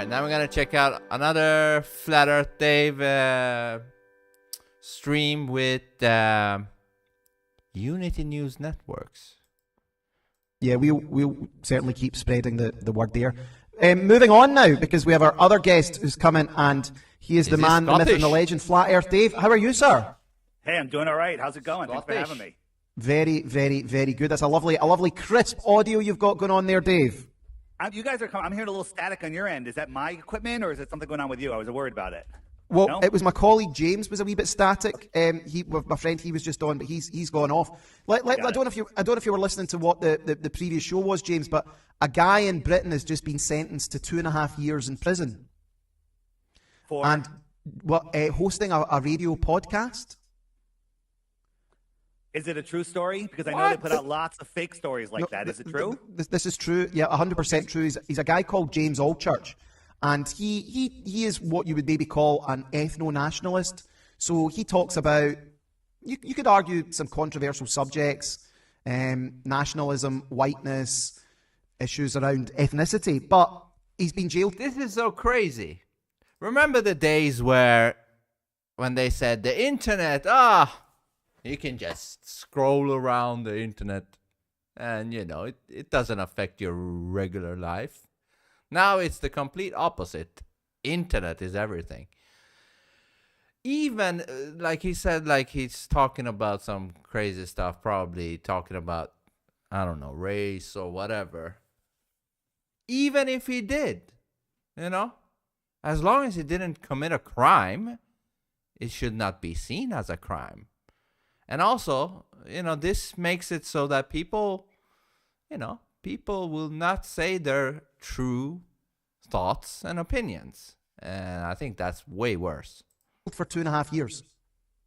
right, now we're going to check out another Flat Earth Dave stream with Unity News Networks. Yeah, we'll certainly keep spreading the word there. Moving on now, because we have our other guest who's coming, and he is the man, the myth, and the legend, Flat Earth Dave. How are you, sir? Hey, I'm doing all right. How's it going? Scottish. Thanks for having me. Very, very, very good. That's a lovely crisp audio you've got going on there, Dave. You guys are coming. I'm hearing a little static on your end. Is that my equipment, or is it something going on with you? I was worried about it. Well, no? It was my colleague James was a wee bit static. My friend, he was just on, but he's gone off. I don't know if you were listening to what the previous show was, James, but a guy in Britain has just been sentenced to 2.5 years in prison for hosting a radio podcast. Is it a true story? Because I know they put out lots of fake stories like that. Is it true? This is true. Yeah, 100% true. He's a guy called James Allchurch, and he is what you would maybe call an ethno-nationalist. So he talks about, you could argue, some controversial subjects, nationalism, whiteness, issues around ethnicity, but he's been jailed. This is so crazy. Remember the days when they said the internet, you can just scroll around the internet and, it doesn't affect your regular life. Now it's the complete opposite. Internet is everything. Even, like he said, like he's talking about some crazy stuff, probably talking about, I don't know, race or whatever. Even if he did, as long as he didn't commit a crime, it should not be seen as a crime. And also, this makes it so that people will not say their true thoughts and opinions. And I think that's way worse. For 2.5 years.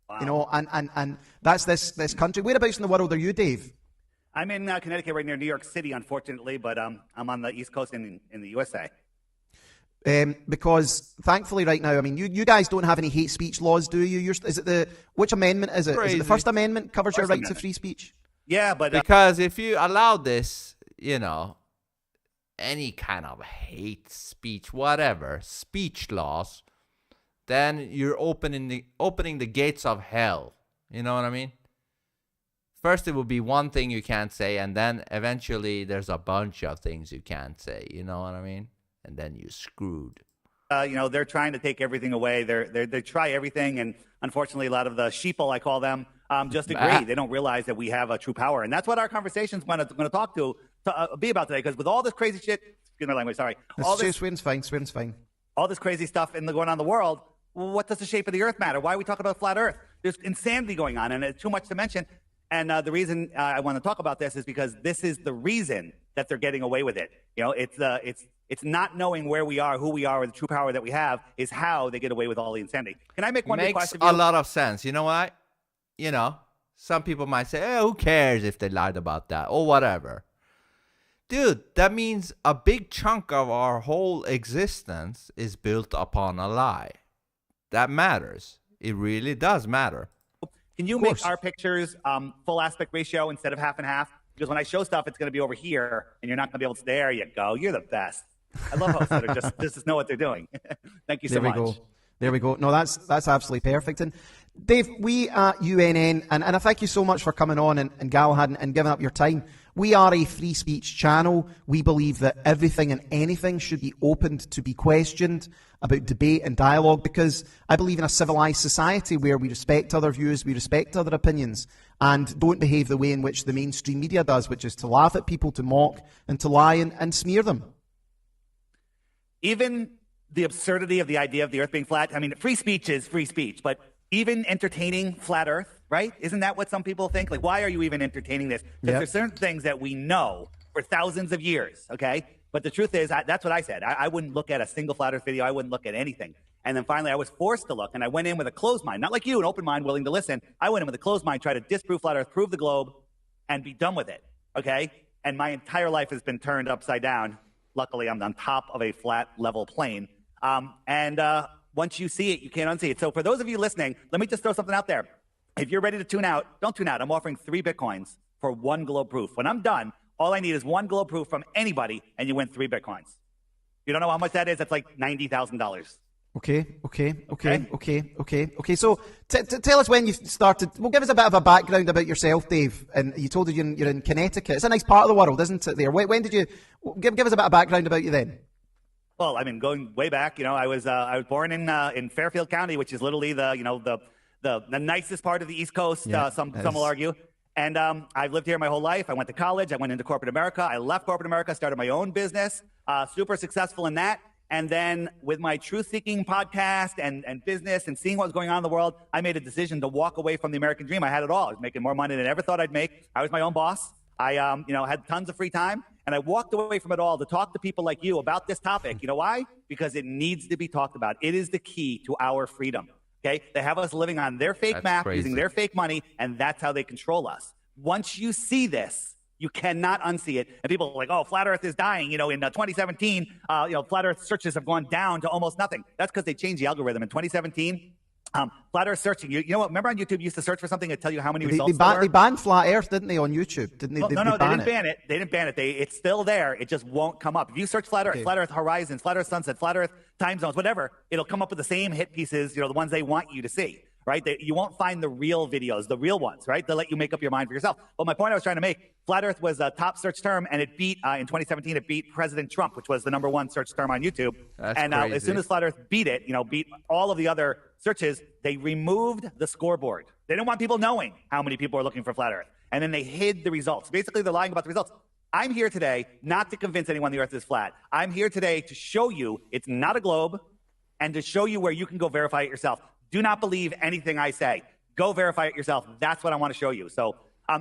Wow. And that's this country. Whereabouts in the world are you, Dave? I'm in Connecticut, right near New York City, unfortunately, but I'm on the East Coast in the USA. Because thankfully right now, I mean, you guys don't have any hate speech laws, do you? Which amendment is it? Crazy. Is it the First Amendment covers your right to free speech? Yeah, but... because if you allow this, any kind of hate speech, whatever, speech laws, then you're opening the gates of hell. You know what I mean? First, it will be one thing you can't say, and then eventually there's a bunch of things you can't say. You know what I mean? And then you're screwed. They're trying to take everything away. They try everything, and unfortunately, a lot of the sheeple, I call them, just agree. They don't realize that we have a true power, and that's what our conversation's going to talk to be about today. Because with all this crazy shit, excuse my language, sorry. Sweden's fine. All this crazy stuff going on in the world. What does the shape of the Earth matter? Why are we talking about flat Earth? There's insanity going on, and it's too much to mention. And the reason I want to talk about this is because this is the reason that they're getting away with it. It's not knowing where we are, who we are, or the true power that we have is how they get away with all the insanity. Can I make one request? Makes a lot of sense. You know what? Some people might say, who cares if they lied about that or whatever. Dude, that means a big chunk of our whole existence is built upon a lie. That matters. It really does matter. Can you make our pictures full aspect ratio instead of half and half? Because when I show stuff, it's going to be over here, and you're not going to be able to. There you go. You're the best. I love hosts that are just know what they're doing. Thank you so much. There we go. No, that's absolutely perfect. And Dave, we at UNN, and I thank you so much for coming on and Galahad and giving up your time. We are a free speech channel. We believe that everything and anything should be opened to be questioned about debate and dialogue, because I believe in a civilized society where we respect other views, we respect other opinions, and don't behave the way in which the mainstream media does, which is to laugh at people, to mock, and to lie and smear them. Even the absurdity of the idea of the Earth being flat, I mean, free speech is free speech, but even entertaining flat Earth, right? Isn't that what some people think? Like, why are you even entertaining this? Because there's certain things that we know for thousands of years, okay? But the truth is, that's what I said. I wouldn't look at a single flat Earth video. I wouldn't look at anything. And then finally, I was forced to look, and I went in with a closed mind. Not like you, an open mind, willing to listen. I went in with a closed mind, try to disprove flat Earth, prove the globe, and be done with it, okay? And my entire life has been turned upside down. Luckily, I'm on top of a flat, level plane. Once you see it, you can't unsee it. So for those of you listening, let me just throw something out there. If you're ready to tune out, don't tune out. I'm offering 3 Bitcoins for 1 globe proof. When I'm done, all I need is 1 globe proof from anybody, and you win 3 Bitcoins. You don't know how much that is? That's like $90,000. Okay. So tell us when you started. Well, give us a bit of a background about yourself, Dave. And you told us you're in Connecticut. It's a nice part of the world, isn't it? There. When did you give us a bit of background about you then? Well, I mean, going way back, I was born in Fairfield County, which is literally the nicest part of the East Coast. Some will argue. And I've lived here my whole life. I went to college. I went into corporate America. I left corporate America, started my own business, super successful in that. And then with my truth-seeking podcast and business and seeing what was going on in the world, I made a decision to walk away from the American dream. I had it all. I was making more money than I ever thought I'd make. I was my own boss. I had tons of free time. And I walked away from it all to talk to people like you about this topic. You know why? Because it needs to be talked about. It is the key to our freedom. Okay? They have us living on their fake map, using their fake money, and that's how they control us. Once you see this, you cannot unsee it. And people are like, oh, flat Earth is dying. In 2017, flat Earth searches have gone down to almost nothing. That's because they changed the algorithm. In 2017, flat Earth searching. You know what? Remember on YouTube, you used to search for something to tell you how many results there were? They banned flat Earth, didn't they, on YouTube? Didn't they? No, they didn't ban it. They didn't ban it. It's still there. It just won't come up. If you search flat Earth, flat Earth horizons, flat Earth sunset, flat Earth time zones, whatever, it'll come up with the same hit pieces, the ones they want you to see. Right? You won't find the real videos, the real ones, right? They'll let you make up your mind for yourself. But my point I was trying to make, flat Earth was a top search term, and it beat, in 2017, it beat President Trump, which was the #1 search term on YouTube. That's and crazy. As soon as flat Earth beat it, beat all of the other searches, they removed the scoreboard. They didn't want people knowing how many people are looking for flat Earth. And then they hid the results. Basically, they're lying about the results. I'm here today not to convince anyone the Earth is flat. I'm here today to show you it's not a globe and to show you where you can go verify it yourself. Do not believe anything I say. Go verify it yourself. That's what I want to show you. So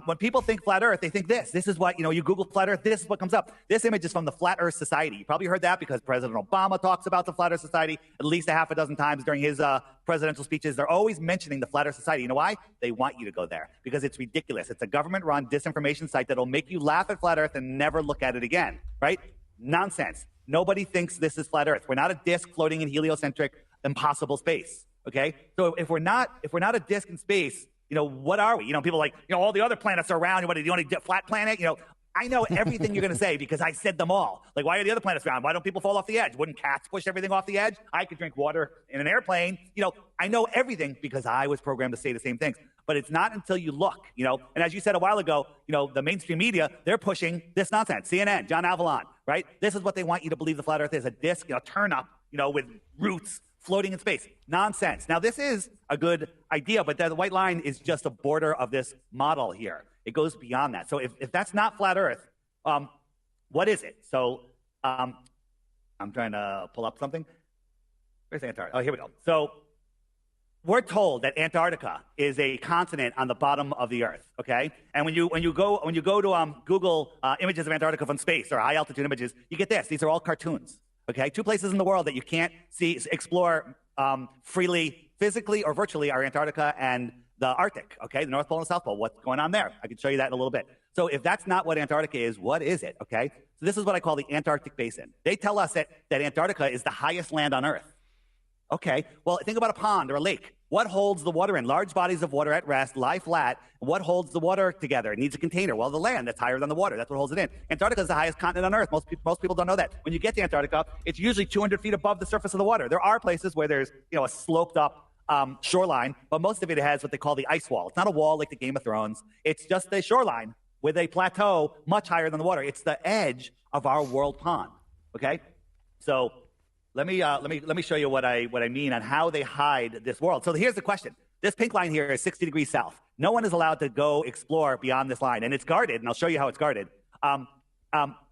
when people think flat Earth, they think this. This is what, you Google flat Earth, this is what comes up. This image is from the Flat Earth Society. You probably heard that because President Obama talks about the Flat Earth Society at least a half a dozen times during his presidential speeches. They're always mentioning the Flat Earth Society. You know why? They want you to go there because it's ridiculous. It's a government-run disinformation site that'll make you laugh at flat Earth and never look at it again, right? Nonsense. Nobody thinks this is flat Earth. We're not a disk floating in heliocentric, impossible space. Okay, so if we're not a disk in space, what are we? People are like, all the other planets are around. What are you, the only flat planet? I know everything you're going to say because I said them all. Like, why are the other planets around? Why don't people fall off the edge? Wouldn't cats push everything off the edge? I could drink water in an airplane. I know everything because I was programmed to say the same things. But it's not until you look, And as you said a while ago, the mainstream media, they're pushing this nonsense. CNN, John Avalon, right? This is what they want you to believe the flat Earth is, a disk, turn up, with roots floating in space. Nonsense. Now, this is a good idea, but the white line is just a border of this model here. It goes beyond that. So if that's not flat Earth, what is it? So I'm trying to pull up something. Where's Antarctica? Oh, here we go. So we're told that Antarctica is a continent on the bottom of the Earth, okay? And when you go to Google images of Antarctica from space or high altitude images, you get this. These are all cartoons. Okay, 2 places in the world that you can't explore freely, physically or virtually are Antarctica and the Arctic, okay, the North Pole and the South Pole. What's going on there? I can show you that in a little bit. So if that's not what Antarctica is, what is it, okay? So this is what I call the Antarctic Basin. They tell us that Antarctica is the highest land on Earth. Okay, well, think about a pond or a lake. What holds the water in? Large bodies of water at rest, lie flat. What holds the water together? It needs a container. Well, the land that's higher than the water. That's what holds it in. Antarctica is the highest continent on Earth. Most people don't know that. When you get to Antarctica, it's usually 200 feet above the surface of the water. There are places where there's a sloped up shoreline, but most of it has what they call the ice wall. It's not a wall like the Game of Thrones. It's just a shoreline with a plateau much higher than the water. It's the edge of our world pond. Okay, so. Let me show you what I mean on how they hide this world. So here's the question. This pink line here is 60 degrees south. No one is allowed to go explore beyond this line, and it's guarded, and I'll show you how it's guarded. No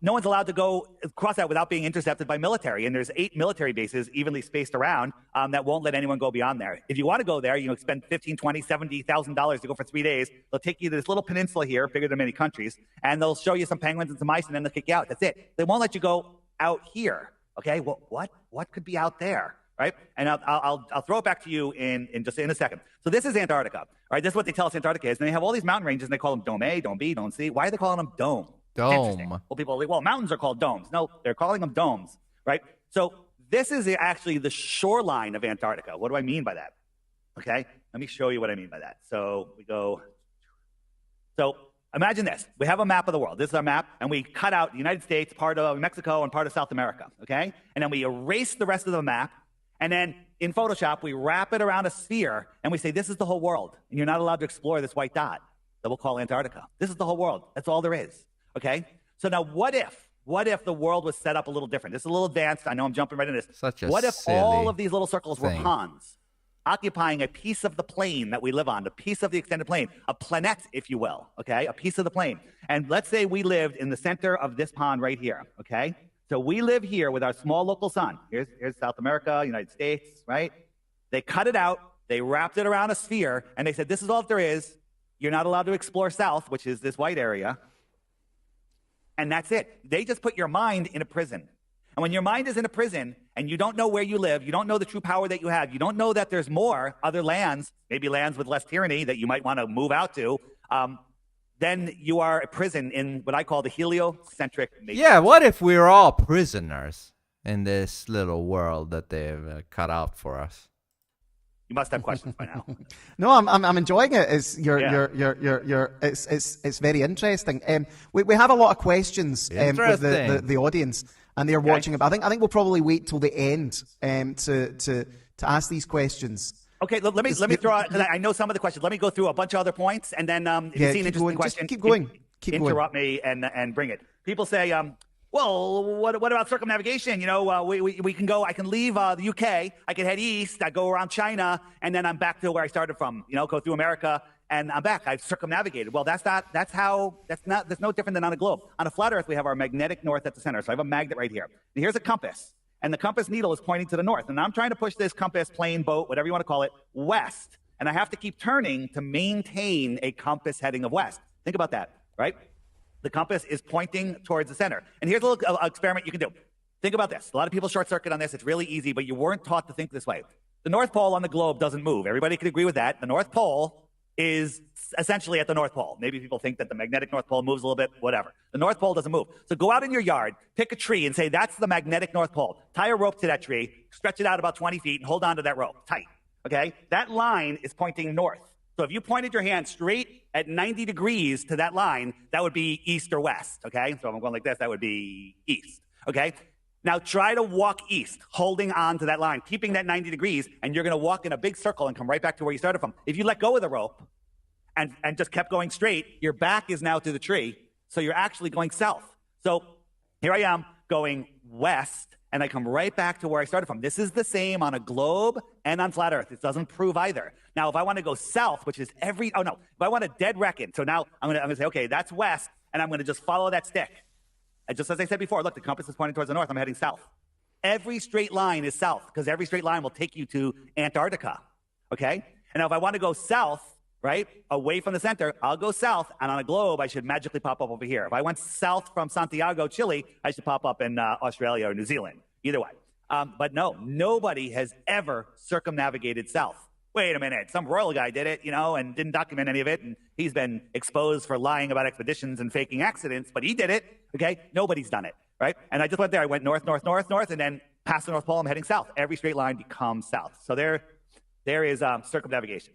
one's allowed to go cross that without being intercepted by military, and there's 8 military bases evenly spaced around that won't let anyone go beyond there. If you want to go there, spend $15,000, $20,000, $70,000 to go for 3 days. They'll take you to this little peninsula here, bigger than many countries, and they'll show you some penguins and some ice, and then they'll kick you out. That's it. They won't let you go out here. Okay, well, what could be out there, right? And I'll throw it back to you in just in a second. So this is Antarctica, right? This is what they tell us Antarctica is. And they have all these mountain ranges, and they call them Dome A, Dome B, Dome C. Why are they calling them Dome? Dome. Well, people are like, well, mountains are called domes. No, they're calling them domes, right? So this is actually the shoreline of Antarctica. What do I mean by that? Okay, let me show you what I mean by that. So we go. So imagine this. We have a map of the world. This is our map, and we cut out the United States, part of Mexico, and part of South America, okay? And then we erase the rest of the map, and then in Photoshop, we wrap it around a sphere, and we say, this is the whole world, and you're not allowed to explore this white dot that we'll call Antarctica. This is the whole world. That's all there is, okay? So now what if the world was set up a little different? This is a little advanced. I know I'm jumping right into this. What if all of these little circles were ponds, occupying a piece of the plane that we live on, a piece of the extended plane, a planet, if you will, okay? A piece of the plane. And let's say we lived in the center of this pond right here, okay? So we live here with our small local sun. Here's South America, United States, right? They cut it out, they wrapped it around a sphere, and they said, this is all there is. You're not allowed to explore south, which is this white area. And that's it. They just put your mind in a prison. And when your mind is in a prison and you don't know where you live, you don't know the true power that you have, you don't know that there's more other lands, maybe lands with less tyranny that you might want to move out to, then you are a prison in what I call the heliocentric matrix. Yeah, what if we're all prisoners in this little world that they've cut out for us? You must have questions by now. No, I'm enjoying it. It's it's very interesting. We have a lot of questions with the audience, and they're watching it. But I think we'll probably wait till the end to ask these questions. Okay, let me throw out, because I know some of the questions. Let me go through a bunch of other points, and then if you see an interesting question, keep going. Interrupt me and bring it. People say, well, what about circumnavigation? You know, we can go. I can leave the UK. I can head east. I go around China, and then I'm back to where I started from. You know, go through America, and I'm back. I've circumnavigated. Well, that's no different than on a globe. On a flat Earth, we have our magnetic north at the center. So I have a magnet right here. And here's a compass, and the compass needle is pointing to the north. And I'm trying to push this compass, plane, boat, whatever you want to call it, west. And I have to keep turning to maintain a compass heading of west. Think about that, right? The compass is pointing towards the center. And here's a little experiment you can do. Think about this. A lot of people short circuit on this. It's really easy, but you weren't taught to think this way. The North Pole on the globe doesn't move. Everybody can agree with that. The North Pole is essentially at the North Pole. Maybe people think that the magnetic North Pole moves a little bit, whatever. The North Pole doesn't move. So go out in your yard, pick a tree, and say, that's the magnetic North Pole. Tie a rope to that tree, stretch it out about 20 feet, and hold on to that rope tight, okay? That line is pointing north. So if you pointed your hand straight at 90 degrees to that line, that would be east or west, okay? So if I'm going like this, that would be east, okay? Now try to walk east, holding on to that line, keeping that 90 degrees, and you're going to walk in a big circle and come right back to where you started from. If you let go of the rope and just kept going straight, your back is now to the tree, so you're actually going south. So here I am going west, and I come right back to where I started from. This is the same on a globe and on flat Earth. It doesn't prove either. Now, if I want to go south, which is if I want to dead reckon, so now I'm going to say, okay, that's west, and I'm going to just follow that stick. And just as I said before, look, the compass is pointing towards the north. I'm heading south. Every straight line is south, because every straight line will take you to Antarctica, okay? And now if I want to go south, right, away from the center, I'll go south, and on a globe, I should magically pop up over here. If I went south from Santiago, Chile, I should pop up in Australia or New Zealand. Either way. But no, nobody has ever circumnavigated south. Wait a minute, some royal guy did it, and didn't document any of it, and he's been exposed for lying about expeditions and faking accidents, but he did it, okay? Nobody's done it, right? And I just went there. I went north, north, north, north, and then past the North Pole, I'm heading south. Every straight line becomes south. So there is circumnavigation.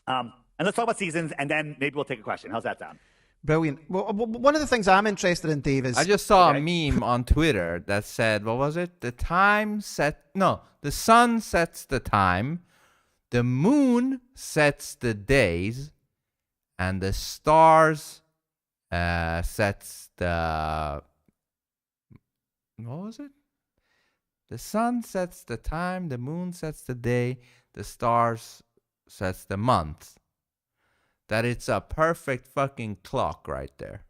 And let's talk about seasons, and then maybe we'll take a question. How's that sound? Brilliant. Well, one of the things I'm interested in, Dave, is... I just saw a meme on Twitter that said, what was it? The sun sets the time, the moon sets the days, and the stars sets the... What was it? The sun sets the time, the moon sets the day, the stars sets the month. That it's a perfect fucking clock right there.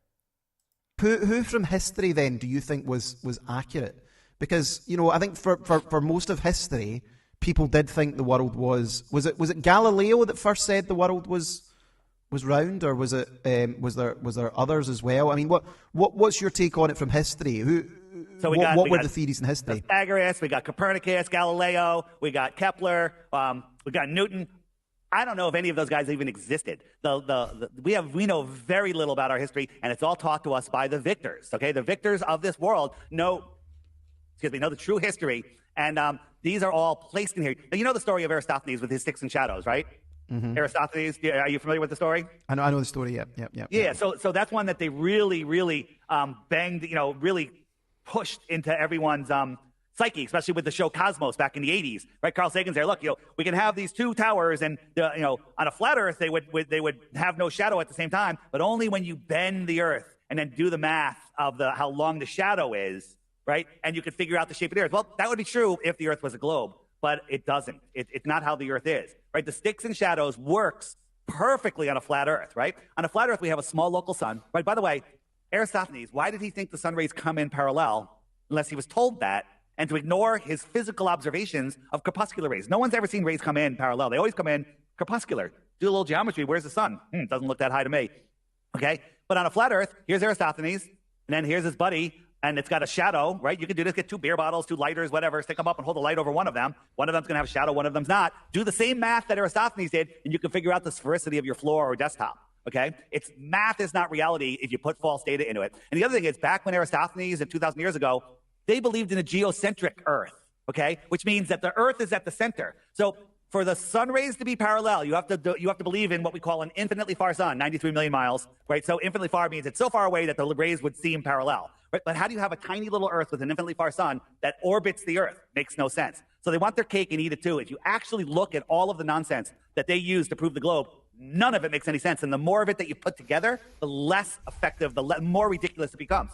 Who from history then do you think was accurate? Because, I think for most of history, people did think the world was it Galileo that first said the world was round, or was there others as well? I mean, what's your take on it from history? What were the theories in history? Pythagoras, we got Copernicus, Galileo, we got Kepler, we got Newton. I don't know if any of those guys even existed. We know very little about our history, and it's all taught to us by the victors. Okay, the victors of this world know the true history, and these are all placed in here. Now, you know the story of Aristophanes with his sticks and shadows, right? Aristophanes, are you familiar with the story? I know the story. Yeah. So that's one that they really banged, really pushed into everyone's psyche, especially with the show Cosmos back in the 80s, right? Carl Sagan's there. Look, we can have these two towers, and on a flat Earth they would have no shadow at the same time, but only when you bend the Earth and then do the math of how long the shadow is, right? And you could figure out the shape of the Earth. Well, that would be true if the Earth was a globe, but it doesn't. It's not how the Earth is, right? The sticks and shadows works perfectly on a flat Earth, right? On a flat Earth, we have a small local sun, right? By the way, Aristophanes, why did he think the sun rays come in parallel unless he was told that, and to ignore his physical observations of crepuscular rays? No one's ever seen rays come in parallel. They always come in crepuscular. Do a little geometry. Where's the sun? Doesn't look that high to me. Okay? But on a flat Earth, here's Aristophanes, and then here's his buddy, and it's got a shadow, right? You can do this, get 2 beer bottles, 2 lighters, whatever, stick them up and hold a light over one of them. One of them's going to have a shadow, one of them's not. Do the same math that Aristophanes did, and you can figure out the sphericity of your floor or desktop. Okay? Math is not reality if you put false data into it. And the other thing is, back when Aristophanes, 2,000 years ago, they believed in a geocentric Earth, okay? Which means that the Earth is at the center. So for the sun rays to be parallel, you have to believe in what we call an infinitely far sun, 93 million miles, right? So infinitely far means it's so far away that the rays would seem parallel, right? But how do you have a tiny little Earth with an infinitely far sun that orbits the Earth? Makes no sense. So they want their cake and eat it too. If you actually look at all of the nonsense that they use to prove the globe, none of it makes any sense. And the more of it that you put together, the less effective, the more ridiculous it becomes.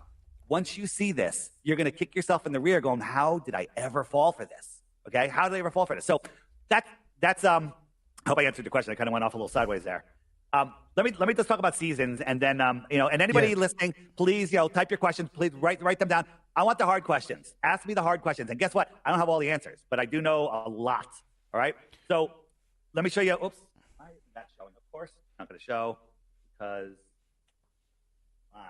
Once you see this, you're going to kick yourself in the rear going, how did I ever fall for this? Okay? How did I ever fall for this? So that's I hope I answered the question. I kind of went off a little sideways there. Let me just talk about seasons, and then and anybody listening, please type your questions. Please write them down. I want the hard questions. Ask me the hard questions. And guess what? I don't have all the answers, but I do know a lot. All right. So let me show you. Oops, why is that showing? Of course, not going to show because wow.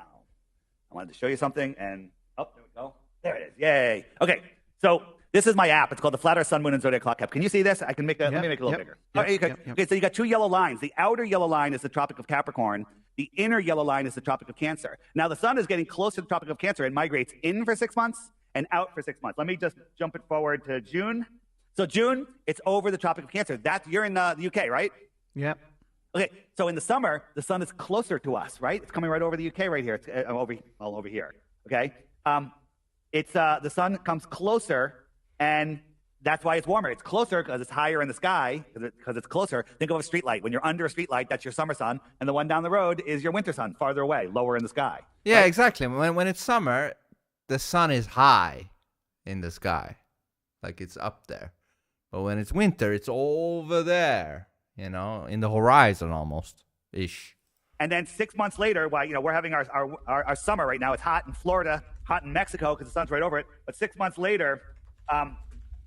I wanted to show you something, and there we go. There it is. Yay. Okay. So this is my app. It's called the Flat Earth Sun, Moon, and Zodiac Clock app. Can you see this? I can make that. Let me make it a little bigger. Okay, so you got 2 yellow lines. The outer yellow line is the Tropic of Capricorn. The inner yellow line is the Tropic of Cancer. Now, the sun is getting close to the Tropic of Cancer. It migrates in for 6 months and out for 6 months. Let me just jump it forward to June. So June, it's over the Tropic of Cancer. You're in the UK, right? Yep. Okay, so in the summer, the sun is closer to us, right? It's coming right over the UK right here. It's over here, okay? The sun comes closer, and that's why it's warmer. It's closer because it's higher in the sky, because it's closer. Think of a street light. When you're under a street light, that's your summer sun, and the one down the road is your winter sun, farther away, lower in the sky. Yeah, right? Exactly. When it's summer, the sun is high in the sky, like it's up there. But when it's winter, it's over there. In the horizon almost-ish. And then 6 months later, we're having our summer right now. It's hot in Florida, hot in Mexico because the sun's right over it. But 6 months later, 1,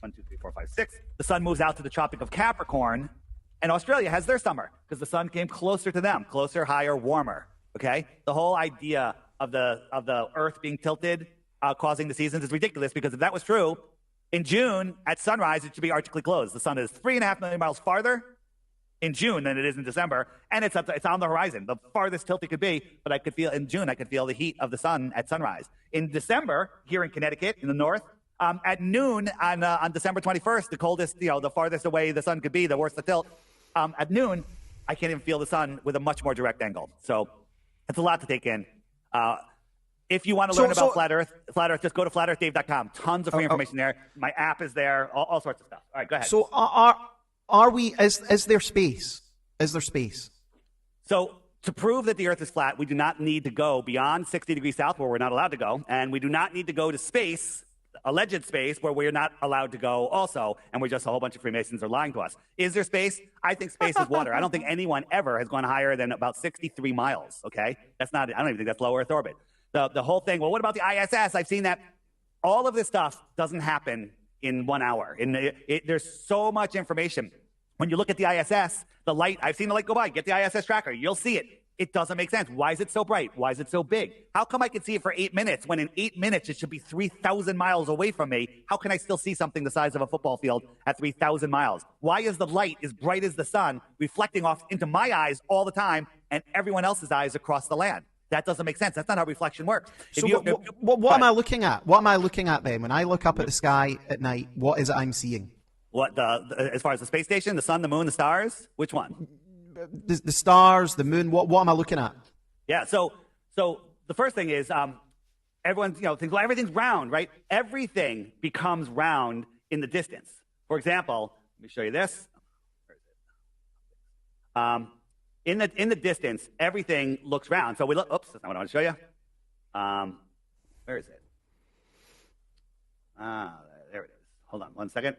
2, 3, 4, 5, 6, the sun moves out to the Tropic of Capricorn, and Australia has their summer because the sun came closer to them, closer, higher, warmer. Okay? The whole idea of the Earth being tilted, causing the seasons is ridiculous because if that was true, in June, at sunrise, it should be arctically closed. The sun is 3.5 million miles farther in June than it is in December, and it's on the horizon, the farthest tilt it could be. But in June, I could feel the heat of the sun at sunrise. In December, here in Connecticut, in the north, at noon on December 21st, the coldest, the farthest away the sun could be, the worse the tilt. At noon, I can't even feel the sun with a much more direct angle. So it's a lot to take in. If you want to learn about flat Earth, just go to flatearthdave.com. Tons of free information there. My app is there. All sorts of stuff. All right, go ahead. So is there space? Is there space? So to prove that the Earth is flat, we do not need to go beyond 60 degrees south where we're not allowed to go. And we do not need to go to space, alleged space, where we're not allowed to go also. And we're just a whole bunch of Freemasons are lying to us. Is there space? I think space is water. I don't think anyone ever has gone higher than about 63 miles, okay? I don't even think that's low Earth orbit. The whole thing, well, what about the ISS? I've seen that. All of this stuff doesn't happen in 1 hour. There's so much information. When you look at the ISS, the light, I've seen the light go by. Get the ISS tracker. You'll see it. It doesn't make sense. Why is it so bright? Why is it so big? How come I can see it for 8 minutes when in 8 minutes it should be 3,000 miles away from me? How can I still see something the size of a football field at 3,000 miles? Why is the light as bright as the sun reflecting off into my eyes all the time and everyone else's eyes across the land? That doesn't make sense. That's not how reflection works. So what am I looking at? What am I looking at then? When I look up at the sky at night, what is it I'm seeing? What as far as the space station, the sun, the moon, the stars? Which one? The stars, the moon. What am I looking at? Yeah. So the first thing is everyone's thinks, well, everything's round, right? Everything becomes round in the distance. For example, let me show you this. Where is it? In the distance, everything looks round. So we look. Oops, that's not what I want to show you. Where is it? There it is. Hold on 1 second.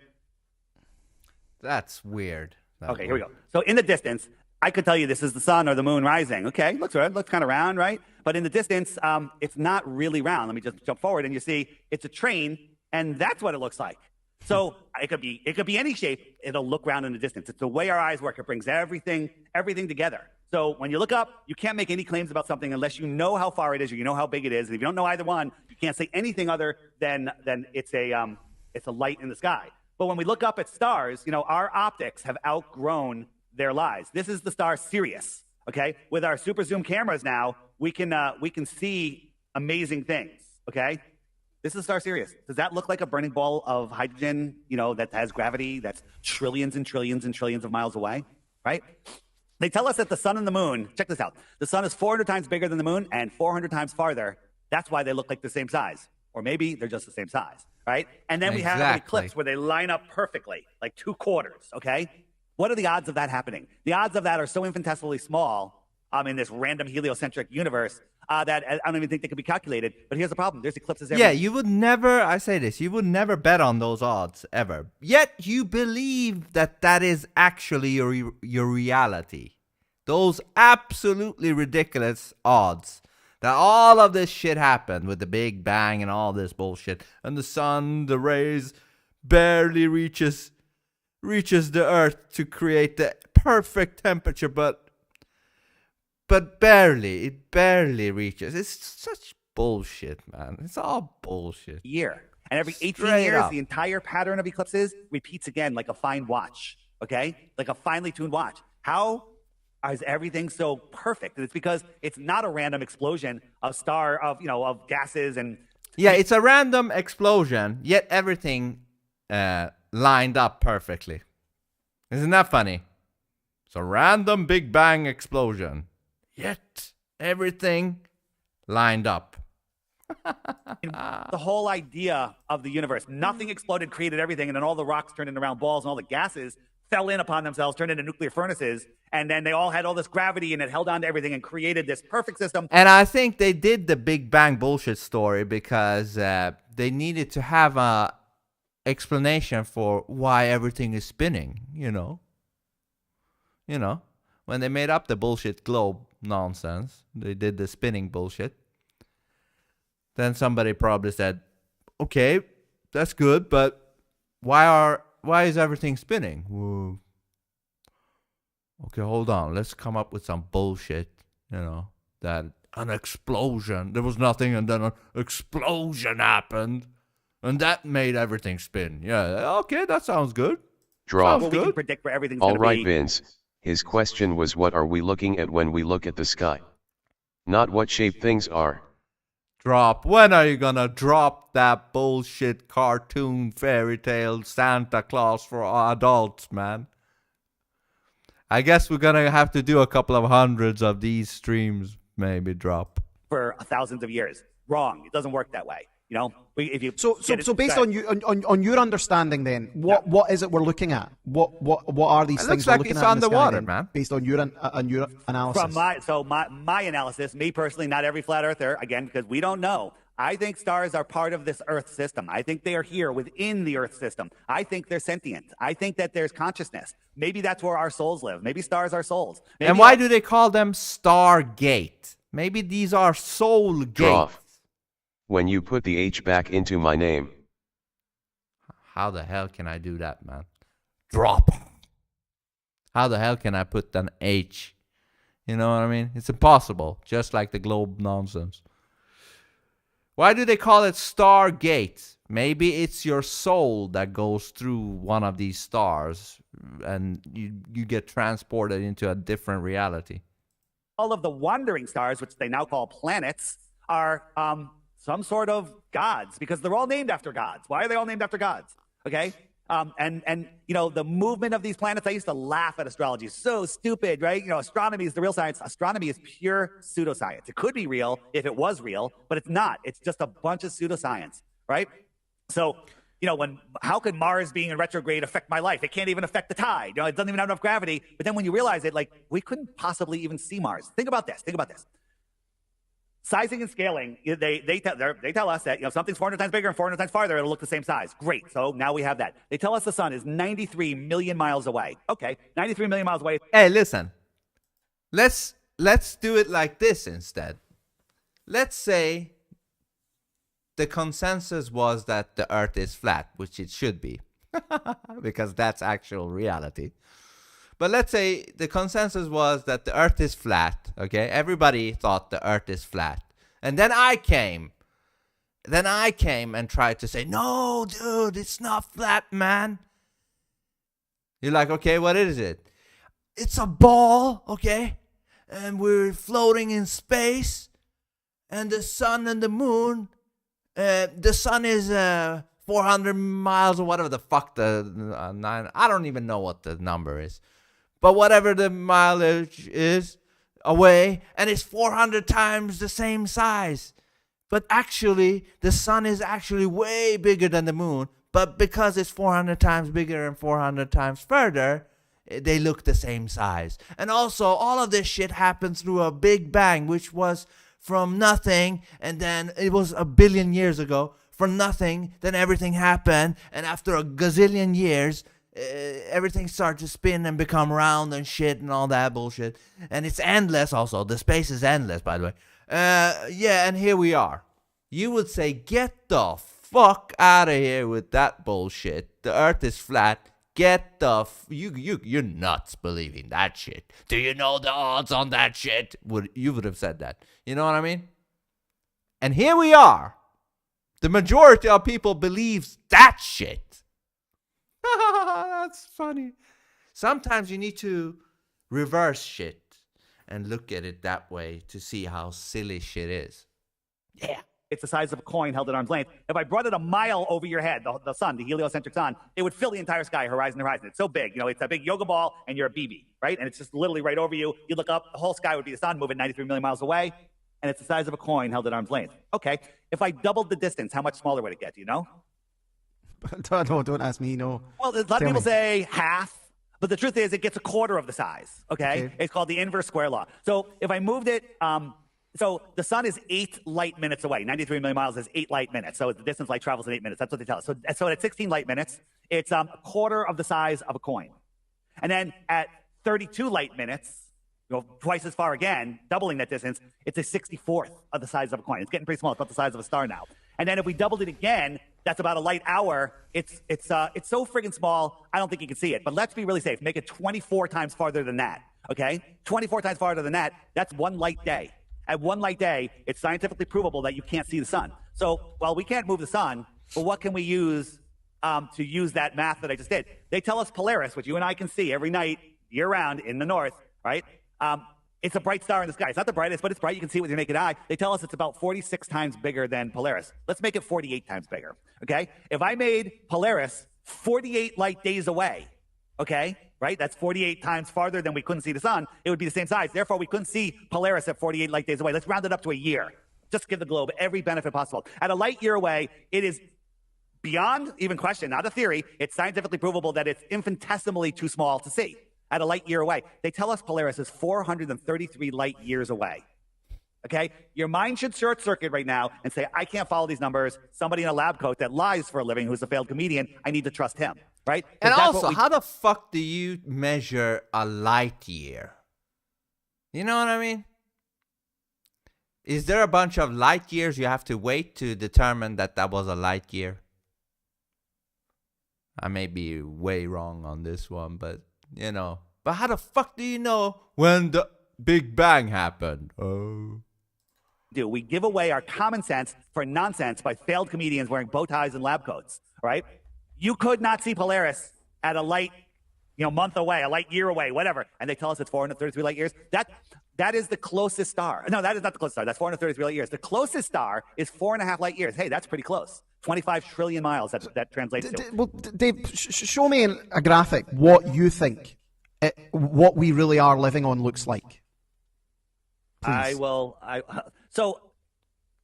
That's weird. Okay, here we go. So in the distance, I could tell you this is the sun or the moon rising. Okay, looks good. Looks kind of round, right? But in the distance, it's not really round. Let me just jump forward, and you see it's a train, and that's what it looks like. So it could be any shape. It'll look round in the distance. It's the way our eyes work. It brings everything together. So when you look up, you can't make any claims about something unless you know how far it is or you know how big it is. And if you don't know either one, you can't say anything other than it's a light in the sky. But when we look up at stars, our optics have outgrown their lives. This is the star Sirius. Okay, with our super zoom cameras now, we can see amazing things. Okay, this is star Sirius. Does that look like a burning ball of hydrogen? That has gravity that's trillions and trillions and trillions of miles away, right? They tell us that the sun and the moon. Check this out. The sun is 400 times bigger than the moon and 400 times farther. That's why they look like the same size, or maybe they're just the same size. Right? And then we have an eclipse where they line up perfectly, like 2 quarters, okay? What are the odds of that happening? The odds of that are so infinitesimally small in this random heliocentric universe that I don't even think they can be calculated. But here's the problem. There's eclipses every Yeah, you would never, I say this, you would never bet on those odds, ever. Yet you believe that is actually your reality. Those absolutely ridiculous odds. That all of this shit happened with the Big Bang and all this bullshit. And the sun, the rays, barely reaches the earth to create the perfect temperature, but barely. It barely reaches. It's such bullshit, man. It's all bullshit. Year. And every 18 Straight years, up. the entire pattern of eclipses repeats again like a fine watch, okay? Like a finely tuned watch. How is everything so perfect? And it's because it's not a random explosion of gases and... Yeah, it's a random explosion, yet everything lined up perfectly. Isn't that funny? It's a random Big Bang explosion, yet everything lined up. The whole idea of the universe, nothing exploded, created everything, and then all the rocks turned into round balls and all the gases fell in upon themselves, turned into nuclear furnaces, and then they all had all this gravity and it held on to everything and created this perfect system. And I think they did the Big Bang bullshit story because they needed to have a explanation for why everything is spinning, when they made up the bullshit globe nonsense, they did the spinning bullshit. Then somebody probably said, okay, that's good, but why is everything spinning? Whoa. Okay, hold on. Let's come up with some bullshit, that an explosion. There was nothing, and then an explosion happened, and that made everything spin. Yeah, okay, that sounds good. Draw. Well, we can predict where everything's going to be. All right, Vince. His question was, what are we looking at when we look at the sky? Not what shape things are. Drop. When are you gonna drop that bullshit cartoon fairy tale Santa Claus for adults, man? I guess we're gonna have to do a couple of hundreds of these streams, maybe drop. For thousands of years. Wrong. It doesn't work that way. If you so based on your understanding, then what is it we're looking at? What are these things we're looking at? It looks like it's underwater, man. Based on your analysis. From my analysis, me personally, not every flat earther, again, because we don't know. I think stars are part of this Earth system. I think they are here within the Earth system. I think they're sentient. I think that there's consciousness. Maybe that's where our souls live. Maybe stars are souls. Maybe and why do they call them Stargate? Maybe these are soul gates. Draw. When you put the H back into my name. How the hell can I do that, man? Drop. How the hell can I put an H? You know what I mean? It's impossible. Just like the globe nonsense. Why do they call it Stargate? Maybe it's your soul that goes through one of these stars and you get transported into a different reality. All of the wandering stars, which they now call planets, are some sort of gods because they're all named after gods. Why are they all named after gods? Okay? And the movement of these planets, I used to laugh at astrology. So stupid, right? Astronomy is the real science. Astronomy is pure pseudoscience. It could be real if it was real, but it's not. It's just a bunch of pseudoscience, right? So, how could Mars being in retrograde affect my life? It can't even affect the tide. It doesn't even have enough gravity. But then when you realize it, we couldn't possibly even see Mars. Think about this. Sizing and scaling, they tell us that something's 400 times bigger and 400 times farther, it'll look the same size. Great. So now we have that. They tell us the sun is 93 million miles away. Okay, 93 million miles away. Hey, listen. Let's do it like this instead. Let's say the consensus was that the Earth is flat, which it should be, because that's actual reality. But let's say the consensus was that the Earth is flat, okay? Everybody thought the Earth is flat. And then I came and tried to say, no, dude, it's not flat, man. You're like, okay, what is it? It's a ball, okay? And we're floating in space. And the sun and the moon, the sun is 400 miles or whatever the fuck I don't even know what the number is. But whatever the mileage is away, and it's 400 times the same size. But actually, the sun is actually way bigger than the moon. But because it's 400 times bigger and 400 times further, they look the same size. And also, all of this shit happens through a big bang, which was from nothing, and then it was a billion years ago. From nothing, then everything happened, and after a gazillion years, everything starts to spin and become round and shit and all that bullshit. And it's endless also. The space is endless, by the way. And here we are. You would say, get the fuck out of here with that bullshit. The Earth is flat. Get the you're nuts believing that shit. Do you know the odds on that shit? You would have said that. You know what I mean? And here we are. The majority of people believes that shit. That's funny. Sometimes you need to reverse shit and look at it that way to see how silly shit is. Yeah. It's the size of a coin held at arm's length. If I brought it a mile over your head, the sun, the heliocentric sun, it would fill the entire sky, horizon to horizon. It's so big. It's a big yoga ball, and you're a BB, right? And it's just literally right over you. You look up, the whole sky would be the sun, moving 93 million miles away, and it's the size of a coin held at arm's length. Okay. If I doubled the distance, how much smaller would it get? Do you know? Don't ask me, no. Well, a lot of people say half, but the truth is it gets a quarter of the size, okay? It's called the inverse square law. So if I moved it, so the sun is 8 light minutes away. 93 million miles is 8 light minutes. So the distance light travels in 8 minutes. That's what they tell us. So at 16 light minutes, it's a quarter of the size of a coin. And then at 32 light minutes, twice as far again, doubling that distance, it's a 64th of the size of a coin. It's getting pretty small. It's about the size of a star now. And then if we doubled it again, that's about a light hour. It's so friggin' small, I don't think you can see it. But let's be really safe. Make it 24 times farther than that, okay? 24 times farther than that, that's 1 light day. At 1 light day, it's scientifically provable that you can't see the sun. So, well, we can't move the sun, but what can we use to use that math that I just did? They tell us Polaris, which you and I can see every night, year-round, in the north, right? It's a bright star in the sky. It's not the brightest, but it's bright. You can see it with your naked eye. They tell us it's about 46 times bigger than Polaris. Let's make it 48 times bigger, okay? If I made Polaris 48 light days away, okay, right? That's 48 times farther than we couldn't see the sun. It would be the same size. Therefore, we couldn't see Polaris at 48 light days away. Let's round it up to a year. Just give the globe every benefit possible. At a light year away, it is beyond even question, not a theory. It's scientifically provable that it's infinitesimally too small to see. At a light year away. They tell us Polaris is 433 light years away. Okay? Your mind should short circuit right now and say, I can't follow these numbers. Somebody in a lab coat that lies for a living who's a failed comedian, I need to trust him. Right? And also, how the fuck do you measure a light year? You know what I mean? Is there a bunch of light years you have to wait to determine that was a light year? I may be way wrong on this one, but but how the fuck do you know when the Big Bang happened? We give away our common sense for nonsense by failed comedians wearing bow ties and lab coats, right? You could not see Polaris at a light, month away, a light year away, whatever. And they tell us it's 433 light years. That is the closest star. No, that is not the closest star. That's 433 light years. The closest star is 4.5 light years. Hey, that's pretty close. 25 trillion miles that translates to. Well, Dave, show me in a graphic what you think what we really are living on looks like. Please. So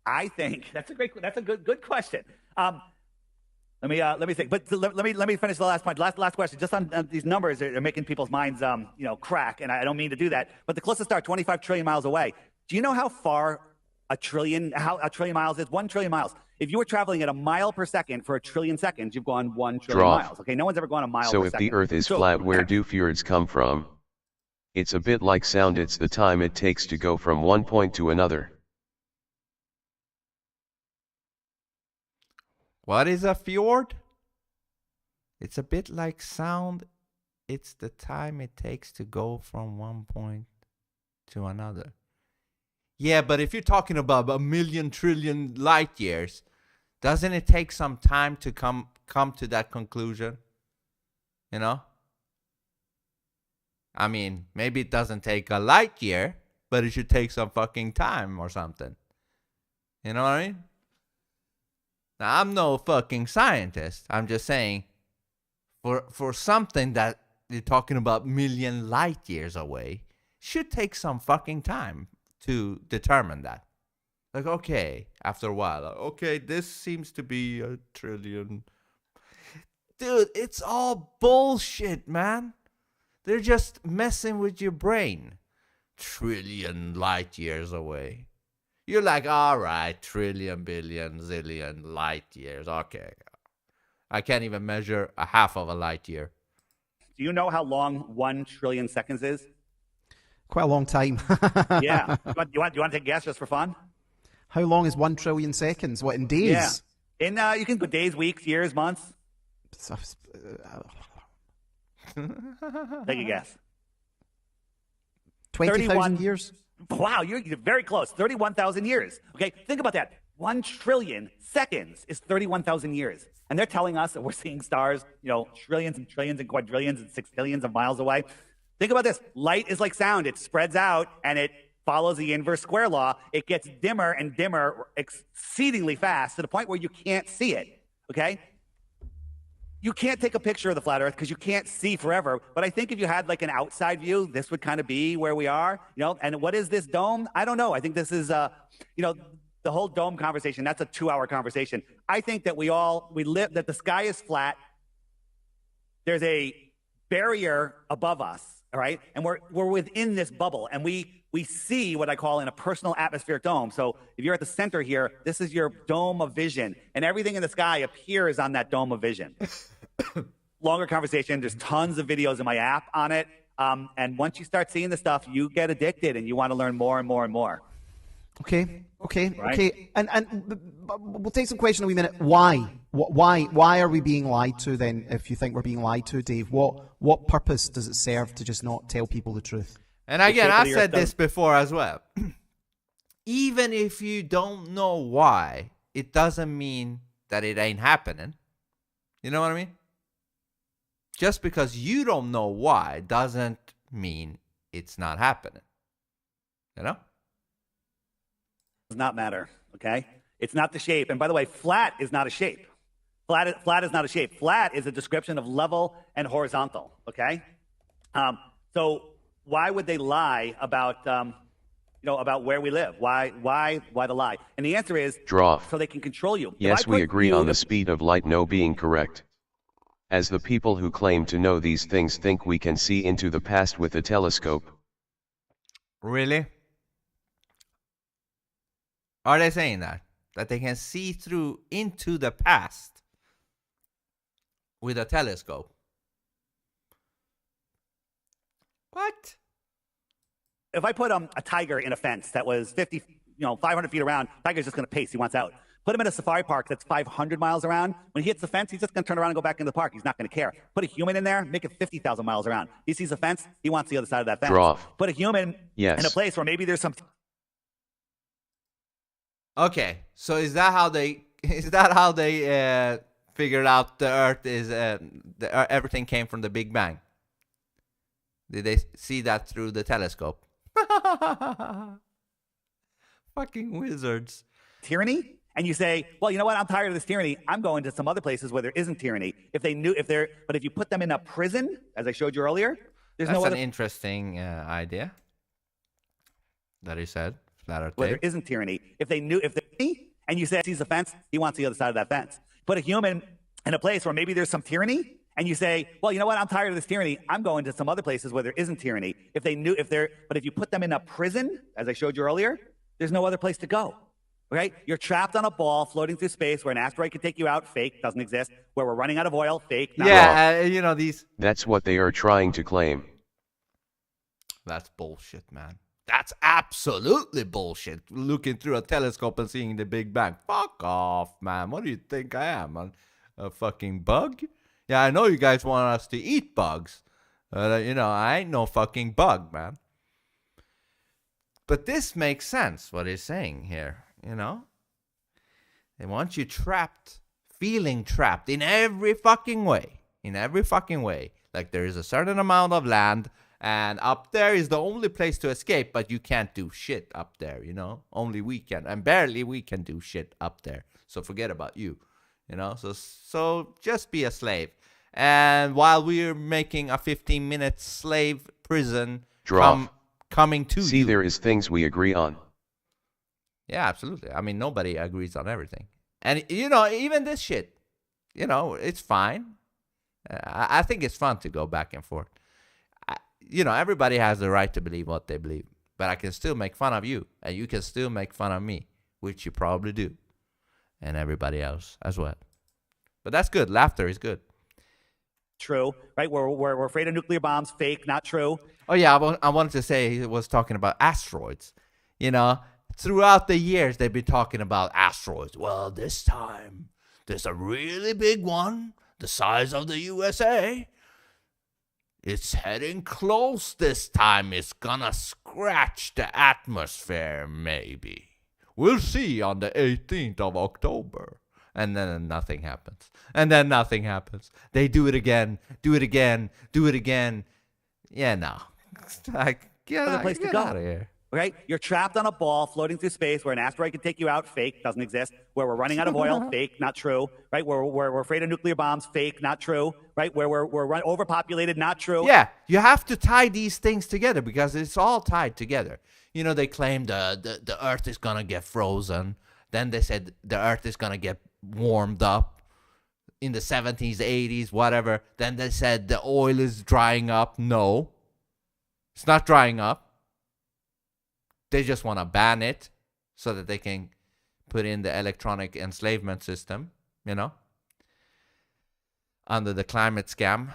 I think that's a good question. Let me think. But let me finish the last point. Last question. Just on these numbers are making people's minds crack, and I don't mean to do that. But the closest star, 25 trillion miles away. Do you know how far a trillion miles is? 1 trillion miles. If you were traveling at a mile per second for a trillion seconds, you've gone 1 trillion miles. Okay, no one's ever gone a mile per second. So if the Earth is flat, where do fjords come from? It's a bit like sound. It's the time it takes to go from one point to another. What is a fjord? It's a bit like sound. It's the time it takes to go from one point to another. Yeah, but if you're talking about a million trillion light years, doesn't it take some time to come to that conclusion? You know? I mean, maybe it doesn't take a light year, but it should take some fucking time or something. You know what I mean? Now, I'm no fucking scientist. I'm just saying, for something that you're talking about million light years away, should take some fucking time to determine that. Like, okay, after a while, okay, this seems to be a trillion. Dude, it's all bullshit, man. They're just messing with your brain. Trillion light years away. You're like, all right, trillion, billion, zillion light years. Okay. I can't even measure a half of a light year. Do you know how long 1 trillion seconds is? Quite a long time. Yeah. You want to take a guess just for fun? How long is 1 trillion seconds? What, in days? Yeah. You can go days, weeks, years, months. Take a guess. 20,000 years? Wow, you're very close. 31,000 years. Okay, think about that. 1 trillion seconds is 31,000 years. And they're telling us that we're seeing stars, trillions and trillions and quadrillions and sextillions of miles away. Think about this. Light is like sound. It spreads out and it follows the inverse square law. It gets dimmer and dimmer exceedingly fast to the point where you can't see it. Okay? You can't take a picture of the flat Earth because you can't see forever. But I think if you had like an outside view, this would kind of be where we are. And what is this dome? I don't know. I think this is, the whole dome conversation. That's a 2-hour conversation. I think that we live, that the sky is flat. There's a barrier above us, all right? And we're within this bubble, and we see what I call in a personal atmospheric dome. So if you're at the center here, this is your dome of vision, and everything in the sky appears on that dome of vision. Longer conversation. There's tons of videos in my app on it. And once you start seeing the stuff, you get addicted, and you want to learn more and more and more. Okay. Right? And we'll take some question in a wee minute. Why? Why are we being lied to then, if you think we're being lied to, Dave? What purpose does it serve to just not tell people the truth? And again, I said this before as well. Even if you don't know why, it doesn't mean that it ain't happening. You know what I mean? Just because you don't know why doesn't mean it's not happening. You know? Does not matter, okay? It's not the shape. And by the way, flat is not a shape. Flat is not a shape. Flat is a description of level and horizontal, okay? So why would they lie about where we live? Why the lie? And the answer is so they can control you. Yes, we agree on the speed of light no being correct. As the people who claim to know these things think we can see into the past with a telescope. Really? Are they saying that? That they can see through into the past with a telescope? What? If I put a tiger in a fence that was 500 feet around, tiger's just going to pace. He wants out. Put him in a safari park that's 500 miles around. When he hits the fence, he's just going to turn around and go back into the park. He's not going to care. Put a human in there, make it 50,000 miles around. He sees a fence, he wants the other side of that fence. Put a human in a place where maybe there's some... Okay, so is that how they figured out the Earth is everything came from the Big Bang? Did they see that through the telescope? Fucking wizards. Tyranny, and you say, well, you know what? I'm tired of this tyranny. I'm going to some other places where there isn't tyranny. But if you put them in a prison, as I showed you earlier, there's That's no an other interesting idea that he said. Flat Earth where Dave. there isn't tyranny. If they and you say he's a fence, he wants the other side of that fence. Put a human in a place where maybe there's some tyranny, and you say, well, you know what? I'm tired of this tyranny. I'm going to some other places where there isn't tyranny. But if you put them in a prison, as I showed you earlier, there's no other place to go. Right? You're trapped on a ball floating through space where an asteroid could take you out. Fake, doesn't exist. Where we're running out of oil. Fake. Not Yeah, these. That's what they are trying to claim. That's bullshit, man. That's absolutely bullshit. Looking through a telescope and seeing the Big Bang. Fuck off, man. What do you think I am? A fucking bug? Yeah, I know you guys want us to eat bugs. I ain't no fucking bug, man. But this makes sense, what he's saying here, They want you trapped, feeling trapped in every fucking way. In every fucking way. Like there is a certain amount of land, and up there is the only place to escape, but you can't do shit up there, Only we can, and barely we can do shit up there. So forget about you, So just be a slave. And while we're making a 15-minute slave prison coming to See, you. there is things we agree on. Yeah, absolutely. I mean, nobody agrees on everything. And, even this shit, it's fine. I think it's fun to go back and forth. Everybody has the right to believe what they believe. But I can still make fun of you. And you can still make fun of me, which you probably do. And everybody else as well. But that's good. Laughter is good. true, right? We're afraid of nuclear bombs. Fake, not true. Oh, yeah, I wanted to say he was talking about asteroids. Throughout the years, they've been talking about asteroids. Well, this time, there's a really big one, the size of the USA. It's heading close this time. It's gonna scratch the atmosphere, maybe. We'll see on the 18th of October. And then nothing happens. And then nothing happens. They do it again, do it again, do it again. Yeah, no. Get out of here. Right? You're trapped on a ball floating through space where an asteroid can take you out. Fake, doesn't exist. Where we're running out of oil. Fake, not true. Right? Where we're afraid of nuclear bombs. Fake, not true. Right? Where we're overpopulated. Not true. Yeah, you have to tie these things together because it's all tied together. They claim the Earth is going to get frozen. Then they said the Earth is going to get warmed up in the 70s, 80s, whatever. Then they said the oil is drying up. No, it's not drying up. They just want to ban it so that they can put in the electronic enslavement system, under the climate scam.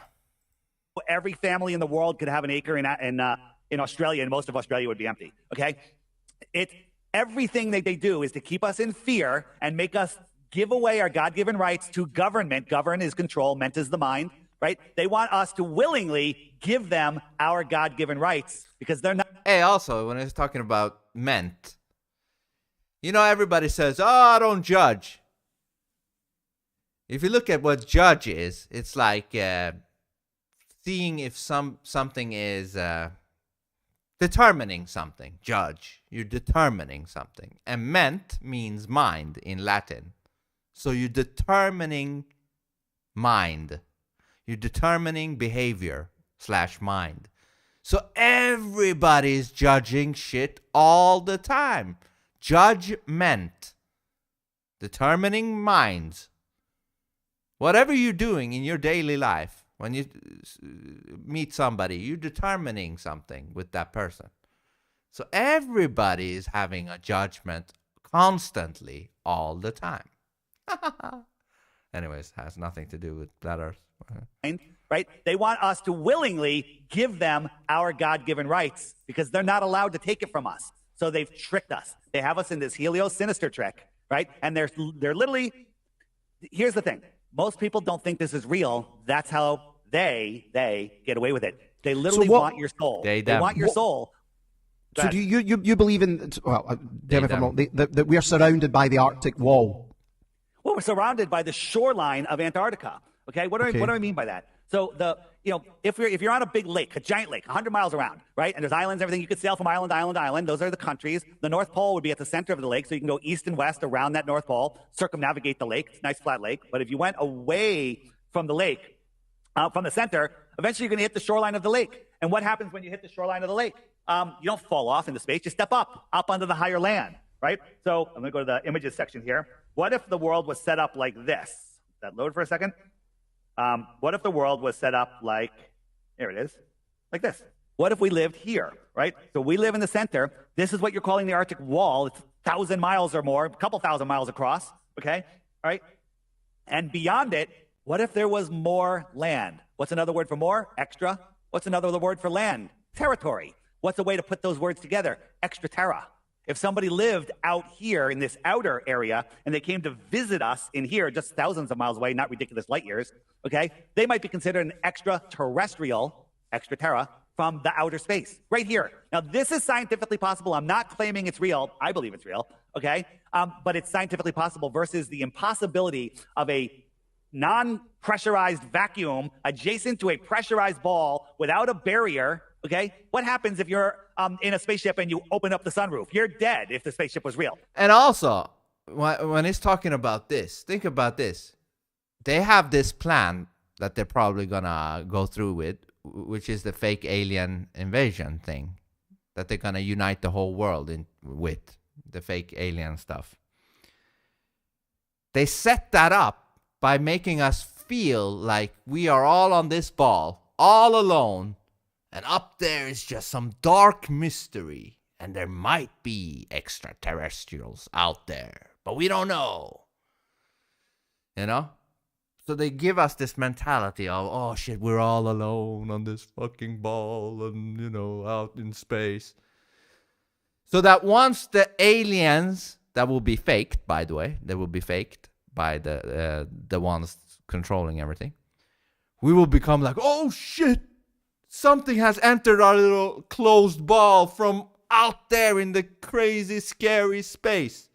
Every family in the world could have an acre in Australia, and most of Australia would be empty. Okay? Everything that they do is to keep us in fear and make us give away our God-given rights to government. Govern is control, ment is the mind, right? They want us to willingly give them our God-given rights because they're not. Hey, also, when I was talking about ment, everybody says, oh, I don't judge. If you look at what judge is, it's like seeing if something is determining something. Judge, you're determining something. And ment means mind in Latin. So you're determining mind. You're determining behavior / mind. So everybody's judging shit all the time. Judgment. Determining minds. Whatever you're doing in your daily life, when you meet somebody, you're determining something with that person. So everybody is having a judgment constantly all the time. Anyways, has nothing to do with flat Earth. Right? They want us to willingly give them our God-given rights because they're not allowed to take it from us. So they've tricked us. They have us in this helio-sinister trick, right? And they're literally, here's the thing. Most people don't think this is real. That's how they get away with it. They literally want your soul. They want your soul. So do you believe in, that we are surrounded by the Arctic wall? Well, we're surrounded by the shoreline of Antarctica. Okay, what do I mean by that? So if you're on a big lake, a giant lake, 100 miles around, right? And there's islands, everything, you could sail from island to island to island. Those are the countries. The North Pole would be at the center of the lake, so you can go east and west around that North Pole, circumnavigate the lake. It's a nice flat lake. But if you went away from the lake, from the center, eventually you're going to hit the shoreline of the lake. And what happens when you hit the shoreline of the lake? You don't fall off into space. You step up onto the higher land, right? So I'm going to go to the images section here. What if the world was set up like this? That load for a second. What if the world was set up like, there it is, like this? What if we lived here, right? So we live in the center. This is what you're calling the Arctic Wall. It's 1,000 miles or more, a couple thousand miles across, okay? All right? And beyond it, what if there was more land? What's another word for more? Extra. What's another word for land? Territory. What's a way to put those words together? Extra terra. If somebody lived out here in this outer area and they came to visit us in here, just thousands of miles away, not ridiculous light years, okay, they might be considered an extraterrestrial, extra terra, from the outer space, right here. Now, this is scientifically possible. I'm not claiming it's real. I believe it's real, okay? But it's scientifically possible versus the impossibility of a non-pressurized vacuum adjacent to a pressurized ball without a barrier. Okay, what happens if you're in a spaceship and you open up the sunroof? You're dead if the spaceship was real. And also, when it's talking about this, think about this. They have this plan that they're probably gonna go through with, which is the fake alien invasion thing, that they're gonna unite the whole world with the fake alien stuff. They set that up by making us feel like we are all on this ball, all alone. And up there is just some dark mystery. And there might be extraterrestrials out there. But we don't know. You know? So they give us this mentality of, oh shit, we're all alone on this fucking ball and, out in space. So that once the aliens, that will be faked, by the way. They will be faked by the ones controlling everything. We will become like, oh shit. Something has entered our little closed ball from out there in the crazy, scary space.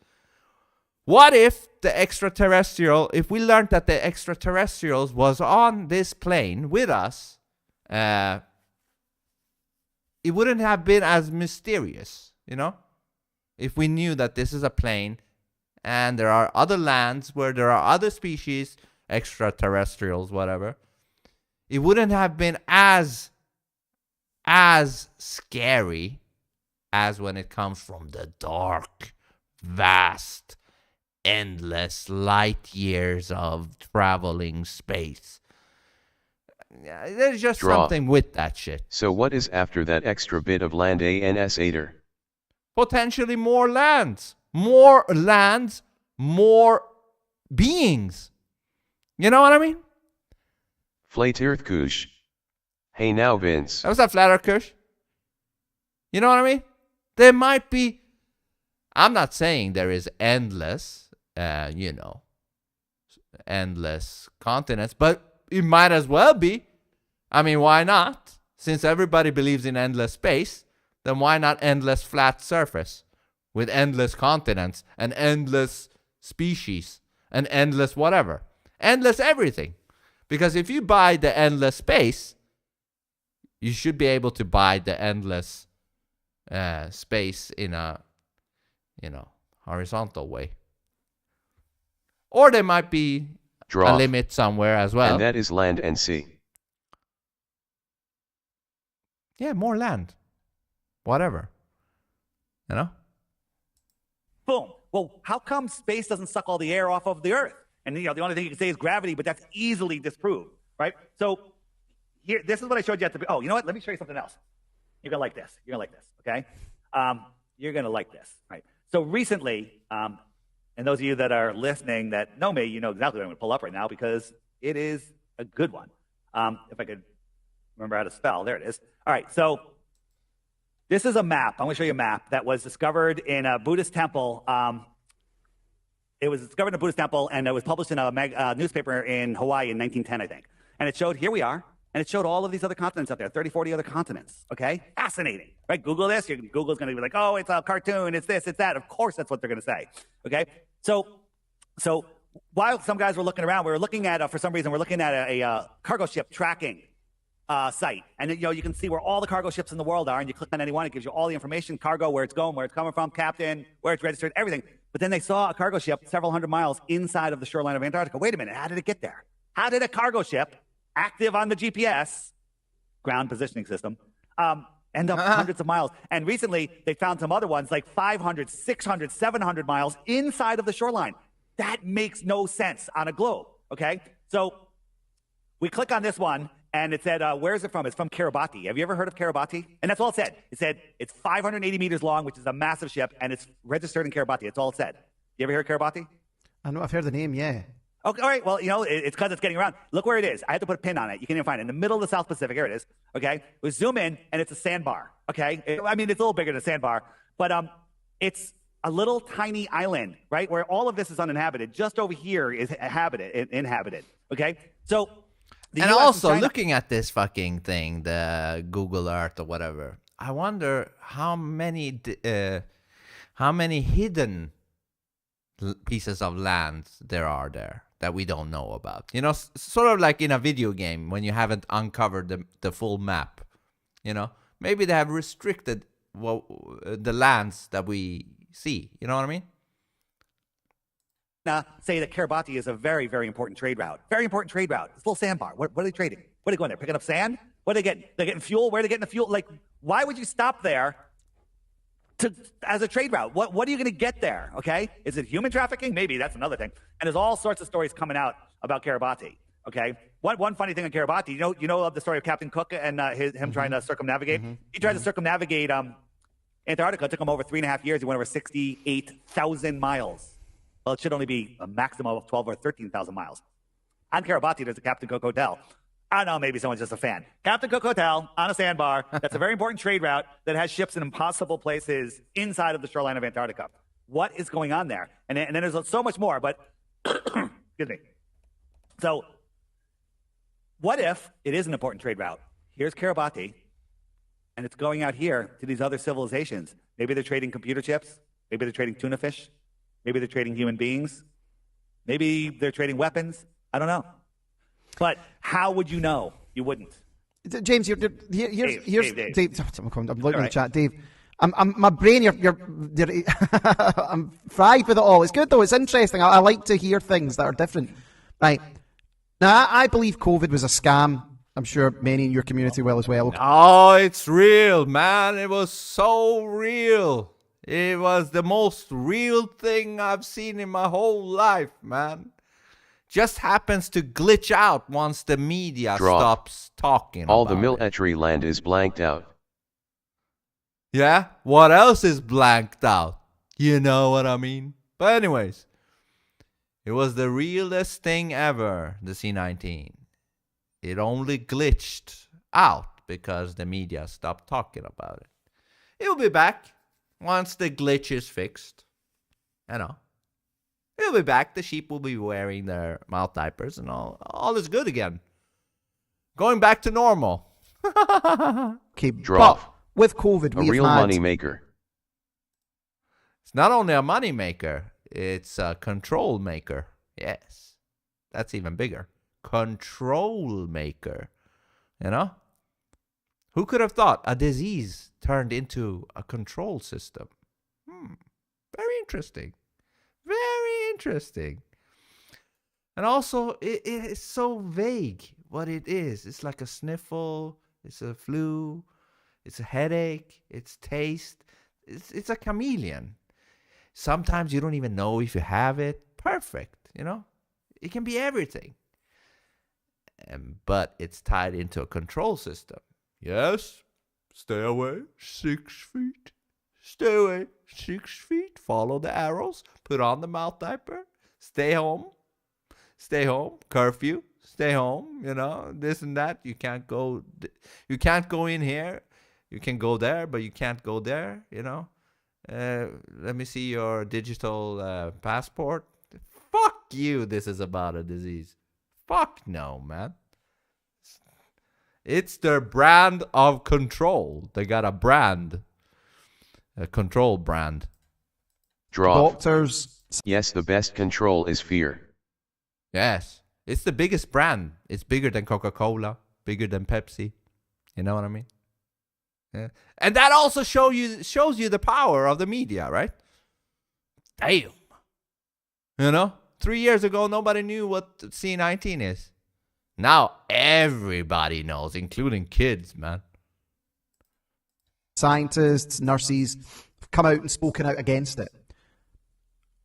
What if the extraterrestrial, if we learned that the extraterrestrials was on this plane with us, it wouldn't have been as mysterious, If we knew that this is a plane and there are other lands where there are other species, extraterrestrials, whatever, it wouldn't have been as scary as when it comes from the dark, vast, endless light years of traveling space. Yeah, there's just something with that shit. So what is after that extra bit of land ANS-ater? Potentially more lands. More lands, more beings. You know what I mean? Flat Earth Kush. Hey now, Vince. That was that flat earth Kush. You know what I mean? There might be, I'm not saying there is endless, endless continents, but it might as well be. I mean, why not? Since everybody believes in endless space, then why not endless flat surface with endless continents and endless species and endless whatever? Endless everything. Because if you buy the endless space, you should be able to buy the endless space in a, horizontal way. Or there might be a limit somewhere as well. And that is land and sea. Yeah, more land. Whatever. Boom. Well, how come space doesn't suck all the air off of the Earth? And, the only thing you can say is gravity, but that's easily disproved, right? So here, this is what I showed you at the... Oh, you know what? Let me show you something else. You're going to like this. You're going to like this, okay? You're going to like this, right? So recently, and those of you that are listening that know me, you know exactly what I'm going to pull up right now because it is a good one. If I could remember how to spell. There it is. All right, so this is a map. I'm going to show you a map that was discovered in a Buddhist temple. It was discovered in a Buddhist temple, and it was published in a newspaper in Hawaii in 1910, I think. And it showed, here we are, and it showed all of these other continents out there, 30, 40 other continents, okay? Fascinating, right? Google this. Google's going to be like, oh, it's a cartoon, it's this, it's that. Of course that's what they're going to say, okay? So while some guys were looking around, we were looking at, for some reason, we're looking at a cargo ship tracking site. And, you can see where all the cargo ships in the world are, and you click on any one, it gives you all the information, cargo, where it's going, where it's coming from, captain, where it's registered, everything. But then they saw a cargo ship several hundred miles inside of the shoreline of Antarctica. Wait a minute, how did it get there? How did a cargo ship, active on the GPS, ground positioning system, end up hundreds of miles? And recently, they found some other ones, like 500, 600, 700 miles inside of the shoreline. That makes no sense on a globe, okay? So we click on this one, and it said, where is it from? It's from Kiribati. Have you ever heard of Kiribati? And that's all it said. It said it's 580 meters long, which is a massive ship, and it's registered in Kiribati. That's all it said. You ever hear of Kiribati? I know, I've heard the name, yeah. Okay, all right. Well, it's because it's getting around. Look where it is. I had to put a pin on it. You can't even find it. In the middle of the South Pacific. Here it is. Okay? We zoom in, and it's a sandbar. Okay? It's a little bigger than a sandbar, but it's a little tiny island, right, where all of this is uninhabited. Just over here is inhabited. Okay? So, and also, looking at this fucking thing, the Google Earth or whatever, I wonder how many hidden pieces of land there are there that we don't know about. Sort of like in a video game when you haven't uncovered the full map. Maybe they have restricted the lands that we see. You know what I mean? Say that Kiribati is a very, very important trade route. Very important trade route. It's a little sandbar. What are they trading? What are they going there? Picking up sand? What are they getting? They're getting fuel? Where are they getting the fuel? Like, why would you stop there as a trade route? What are you going to get there? Okay? Is it human trafficking? Maybe. That's another thing. And there's all sorts of stories coming out about Kiribati. Okay? One funny thing on Kiribati, you know the story of Captain Cook and him trying to circumnavigate? He tried to circumnavigate Antarctica. It took him over 3.5 years. He went over 68,000 miles. Well, it should only be a maximum of 12 or 13,000 miles. On Kiribati, there's a Captain Cook Hotel. I don't know, maybe someone's just a fan. Captain Cook Hotel on a sandbar. That's a very important trade route that has ships in impossible places inside of the shoreline of Antarctica. What is going on there? And then there's so much more, but excuse me. So what if it is an important trade route? Here's Kiribati, and it's going out here to these other civilizations. Maybe they're trading computer chips. Maybe they're trading tuna fish. Maybe they're trading human beings. Maybe they're trading weapons. I don't know. But how would you know? You wouldn't. James, here's Dave. I'm looking in the chat, Dave. My brain, I'm fried with it all. It's good though. It's interesting. I like to hear things that are different. Right. Now, I believe COVID was a scam. I'm sure many in your community will as well. Oh, it's real, man. It was so real. It was the most real thing I've seen in my whole life, man. Just happens to glitch out once the media stops talking All about the military land is blanked out. Yeah? What else is blanked out? You know what I mean? But anyways, it was the realest thing ever, the C-19. It only glitched out because the media stopped talking about it. It will be back. Once the glitch is fixed, it'll be back. The sheep will be wearing their mouth diapers and all is good again. Going back to normal. Okay, drop. With COVID, a real money maker. It's not only a money maker, it's a control maker. Yes. That's even bigger. Control maker. Who could have thought a disease turned into a control system? Very interesting. Very interesting. And also, it is so vague what it is. It's like a sniffle. It's a flu. It's a headache. It's taste. It's a chameleon. Sometimes you don't even know if you have it. Perfect, It can be everything. But it's tied into a control system. Yes, stay away 6 feet. Stay away 6 feet. Follow the arrows. Put on the mouth diaper. Stay home. Stay home. Curfew. Stay home. This and that. You can't go in here. You can go there, but you can't go there. Let me see your digital passport. Fuck you. This is about a disease. Fuck no, man. It's their brand of control. They got a brand. A control brand. Draw. Doctors. Yes, the best control is fear. Yes. It's the biggest brand. It's bigger than Coca-Cola, bigger than Pepsi. You know what I mean? Yeah. And that also shows you the power of the media, right? Damn. You know? 3 years ago, nobody knew what C19 is. Now everybody knows, including kids, man. Scientists, nurses have come out and spoken out against it.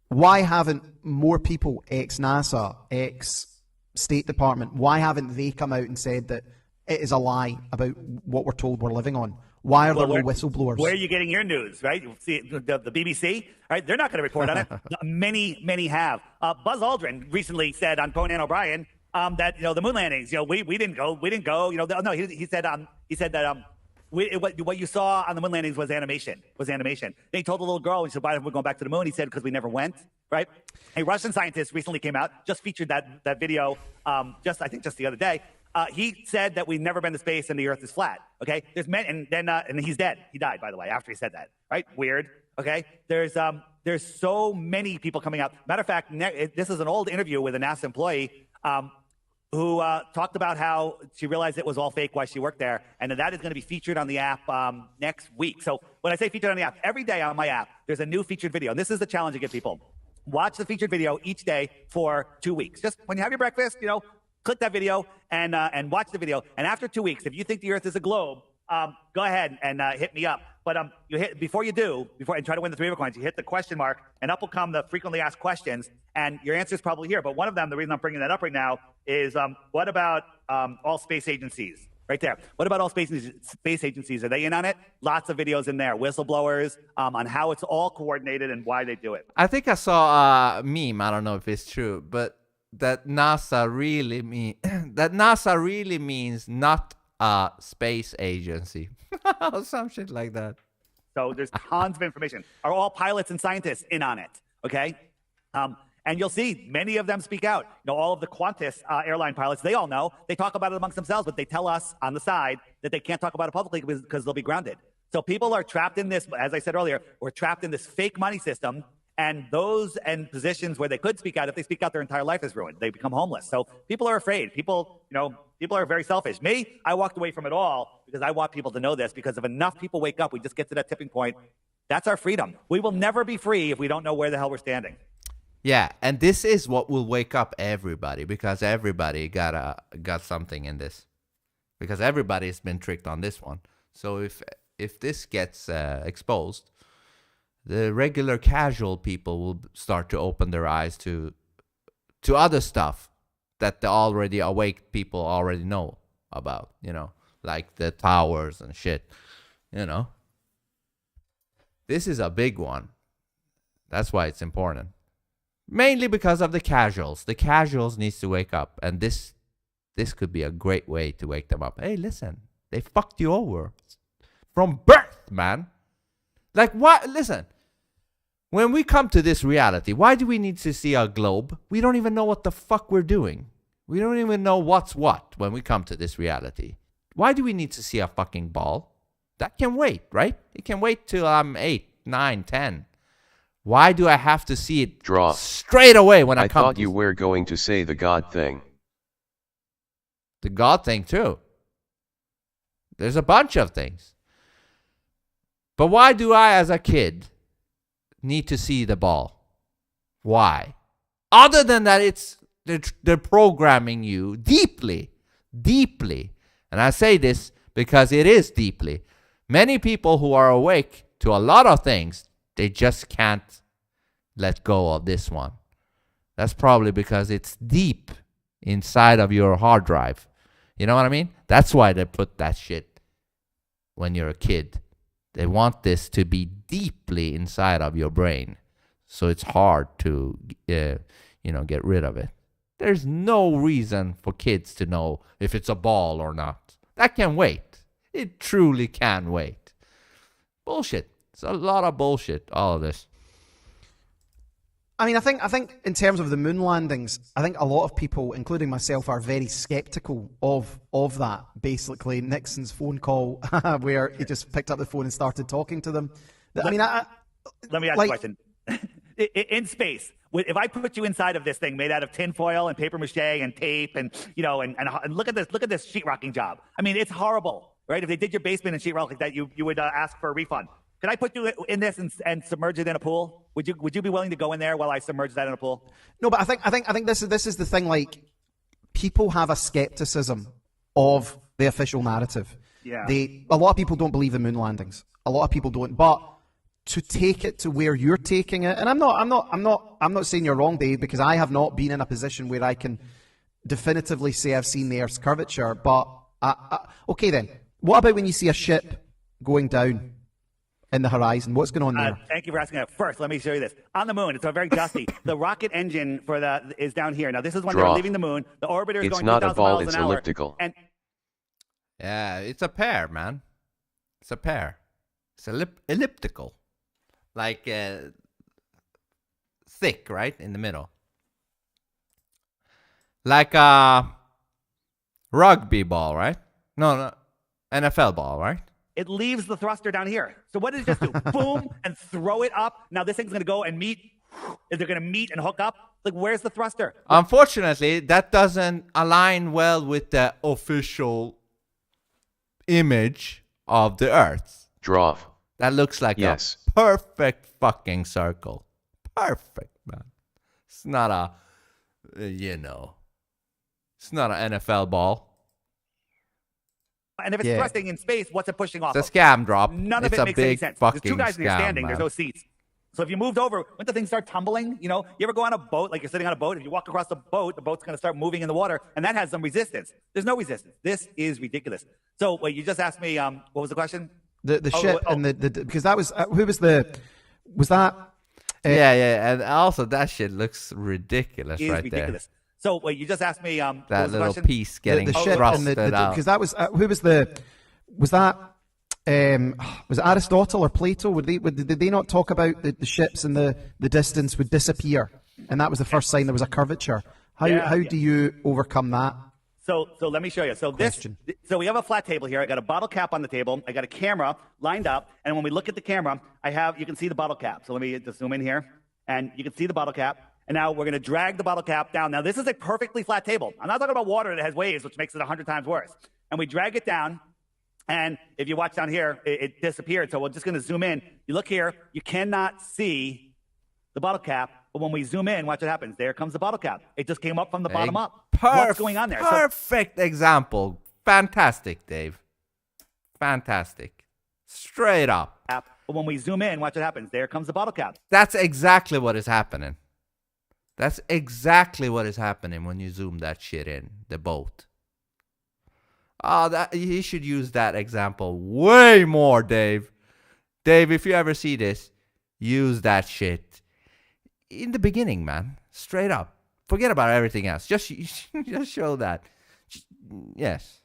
Why haven't more people, ex-NASA, ex-State Department, why haven't they come out and said that it is a lie about what we're told we're living on? Why are there no whistleblowers? Where are you getting your news, right? You see the BBC, right? They're not going to report on it. Many have. Buzz Aldrin recently said on Conan O'Brien that the moon landings, we didn't go. He said that what you saw on the moon landings was animation. Then he told the little girl, he said, "Why are we going back to the moon?" He said, "Because we never went." Right? A Russian scientist recently came out, just featured that video, I think just the other day. He said that we've never been to space and the Earth is flat. Okay, and he's dead. He died, by the way, after he said that. Right? Weird. Okay, there's so many people coming out. Matter of fact, this is an old interview with a NASA employee who talked about how she realized it was all fake while she worked there, and that is going to be featured on the app next week. So when I say featured on the app, every day on my app, there's a new featured video. And this is the challenge I give people. Watch the featured video each day for 2 weeks. Just when you have your breakfast, click that video and watch the video. And after 2 weeks, if you think the Earth is a globe, go ahead and hit me up. But before you try to win the 3 coins, you hit the question mark, and up will come the frequently asked questions, and your answer is probably here. But one of them, the reason I'm bringing that up right now, is what about all space agencies? Right there. What about all space agencies? Are they in on it? Lots of videos in there, whistleblowers, on how it's all coordinated and why they do it. I think I saw a meme. I don't know if it's true, but that NASA really means not a space agency or some shit like that. So there's tons of information. Are all pilots and scientists in on it? Okay. And you'll see many of them speak out. All of the Qantas airline pilots, they all know. They talk about it amongst themselves, but they tell us on the side that they can't talk about it publicly because they'll be grounded. So people are trapped in this, as I said earlier, we're trapped in this fake money system, and those in positions where they could speak out, if they speak out, their entire life is ruined. They become homeless. So people are afraid. People are very selfish. Me, I walked away from it all because I want people to know this, because if enough people wake up, we just get to that tipping point. That's our freedom. We will never be free if we don't know where the hell we're standing. Yeah, and this is what will wake up everybody, because everybody got something in this, because everybody's been tricked on this one. So if this gets exposed, the regular casual people will start to open their eyes to other stuff that the already awake people already know about, like the towers and shit, This is a big one. That's why it's important. Mainly because of the casuals. The casuals needs to wake up, and this could be a great way to wake them up. Hey, listen, they fucked you over from birth, man. Like, what? Listen, when we come to this reality, why do we need to see a globe? We don't even know what the fuck we're doing. We don't even know what's what when we come to this reality. Why do we need to see a fucking ball? That can wait, right? It can wait till I'm 8, 9, 10. Why do I have to see it straight away when I come? I thought you were going to say the God thing. The God thing too. There's a bunch of things. But why do I, as a kid, need to see the ball? Why? Other than that, they're programming you deeply. And I say this because it is deeply. Many people who are awake to a lot of things, they just can't let go of this one. That's probably because it's deep inside of your hard drive. You know what I mean? That's why they put that shit when you're a kid. They want this to be deeply inside of your brain. So it's hard to, get rid of it. There's no reason for kids to know if it's a ball or not. That can wait. It truly can wait. Bullshit. It's a lot of bullshit, all of this. I mean, I think in terms of the moon landings, I think a lot of people, including myself, are very skeptical of that. Basically, Nixon's phone call where he just picked up the phone and started talking to them. Let me ask you a question. In space, If I put you inside of this thing made out of tinfoil and paper mache and tape and look at this sheetrocking job. I mean, it's horrible, right? If they did your basement in sheetrock like that, you would ask for a refund. Could I put you in this and submerge it in a pool? Would you be willing to go in there while I submerge that in a pool? No, but I think this is the thing. Like, people have a skepticism of the official narrative. Yeah. A lot of people don't believe the moon landings. A lot of people don't. But to take it to where you're taking it, and I'm not saying you're wrong, Dave, because I have not been in a position where I can definitively say I've seen the Earth's curvature. But okay, then, what about when you see a ship going down in the horizon? What's going on there? Thank you for asking that. First, let me show you this. On the moon, it's very dusty. The rocket engine for that is down here. Now, this is when they're leaving the moon. The orbiter is going 2,000 miles an hour. It's not a ball, it's elliptical. Yeah, it's a pear, man. It's a pear. It's elliptical. Like thick, right? In the middle. Like a rugby ball, right? No, NFL ball, right? It leaves the thruster down here. So what does it just do? Boom, and throw it up. Now this thing's going to go and meet. Is it going to meet and hook up? Like, where's the thruster? Unfortunately, that doesn't align well with the official image of the Earth. Draw. That looks like a perfect fucking circle. Perfect, man. It's not it's not an NFL ball. And if it's thrusting in space, what's it pushing off? It's a scam drop. None of it's it a makes big any sense. Fucking There's two guys in here standing. Man. There's no seats. So if you moved over, wouldn't the thing start tumbling? You ever go on a boat, like you're sitting on a boat, if you walk across the boat's going to start moving in the water, and that has some resistance. There's no resistance. This is ridiculous. So, wait, you just asked me, what was the question? The ship and the because that was, who was that? Yeah, and also that shit looks ridiculous right ridiculous. There. So, wait, you just asked me, that what was the little question? piece getting the ship thrusted and out. Because that was, who was was that, was it Aristotle or Plato? Did they not talk about the ships and the distance would disappear? And that was the first sign there was a curvature. How do you overcome that? So let me show you. So we have a flat table here. I got a bottle cap on the table. I got a camera lined up. And when we look at the camera, you can see the bottle cap. So let me just zoom in here. And you can see the bottle cap. And now we're going to drag the bottle cap down. Now, this is a perfectly flat table. I'm not talking about water that has waves, which makes it 100 times worse. And we drag it down. And if you watch down here, it disappeared. So we're just going to zoom in. You look here. You cannot see the bottle cap. But when we zoom in, watch what happens. There comes the bottle cap. It just came up from the bottom up. What's going on there? Perfect example. Fantastic, Dave. Fantastic. Straight up. But when we zoom in, watch what happens. There comes the bottle cap. That's exactly what is happening. That's exactly what is happening when you zoom that shit in, the boat. You should use that example way more, Dave. Dave, if you ever see this, use that shit. In the beginning, man. Straight up. Forget about everything else. Just show that. Yes.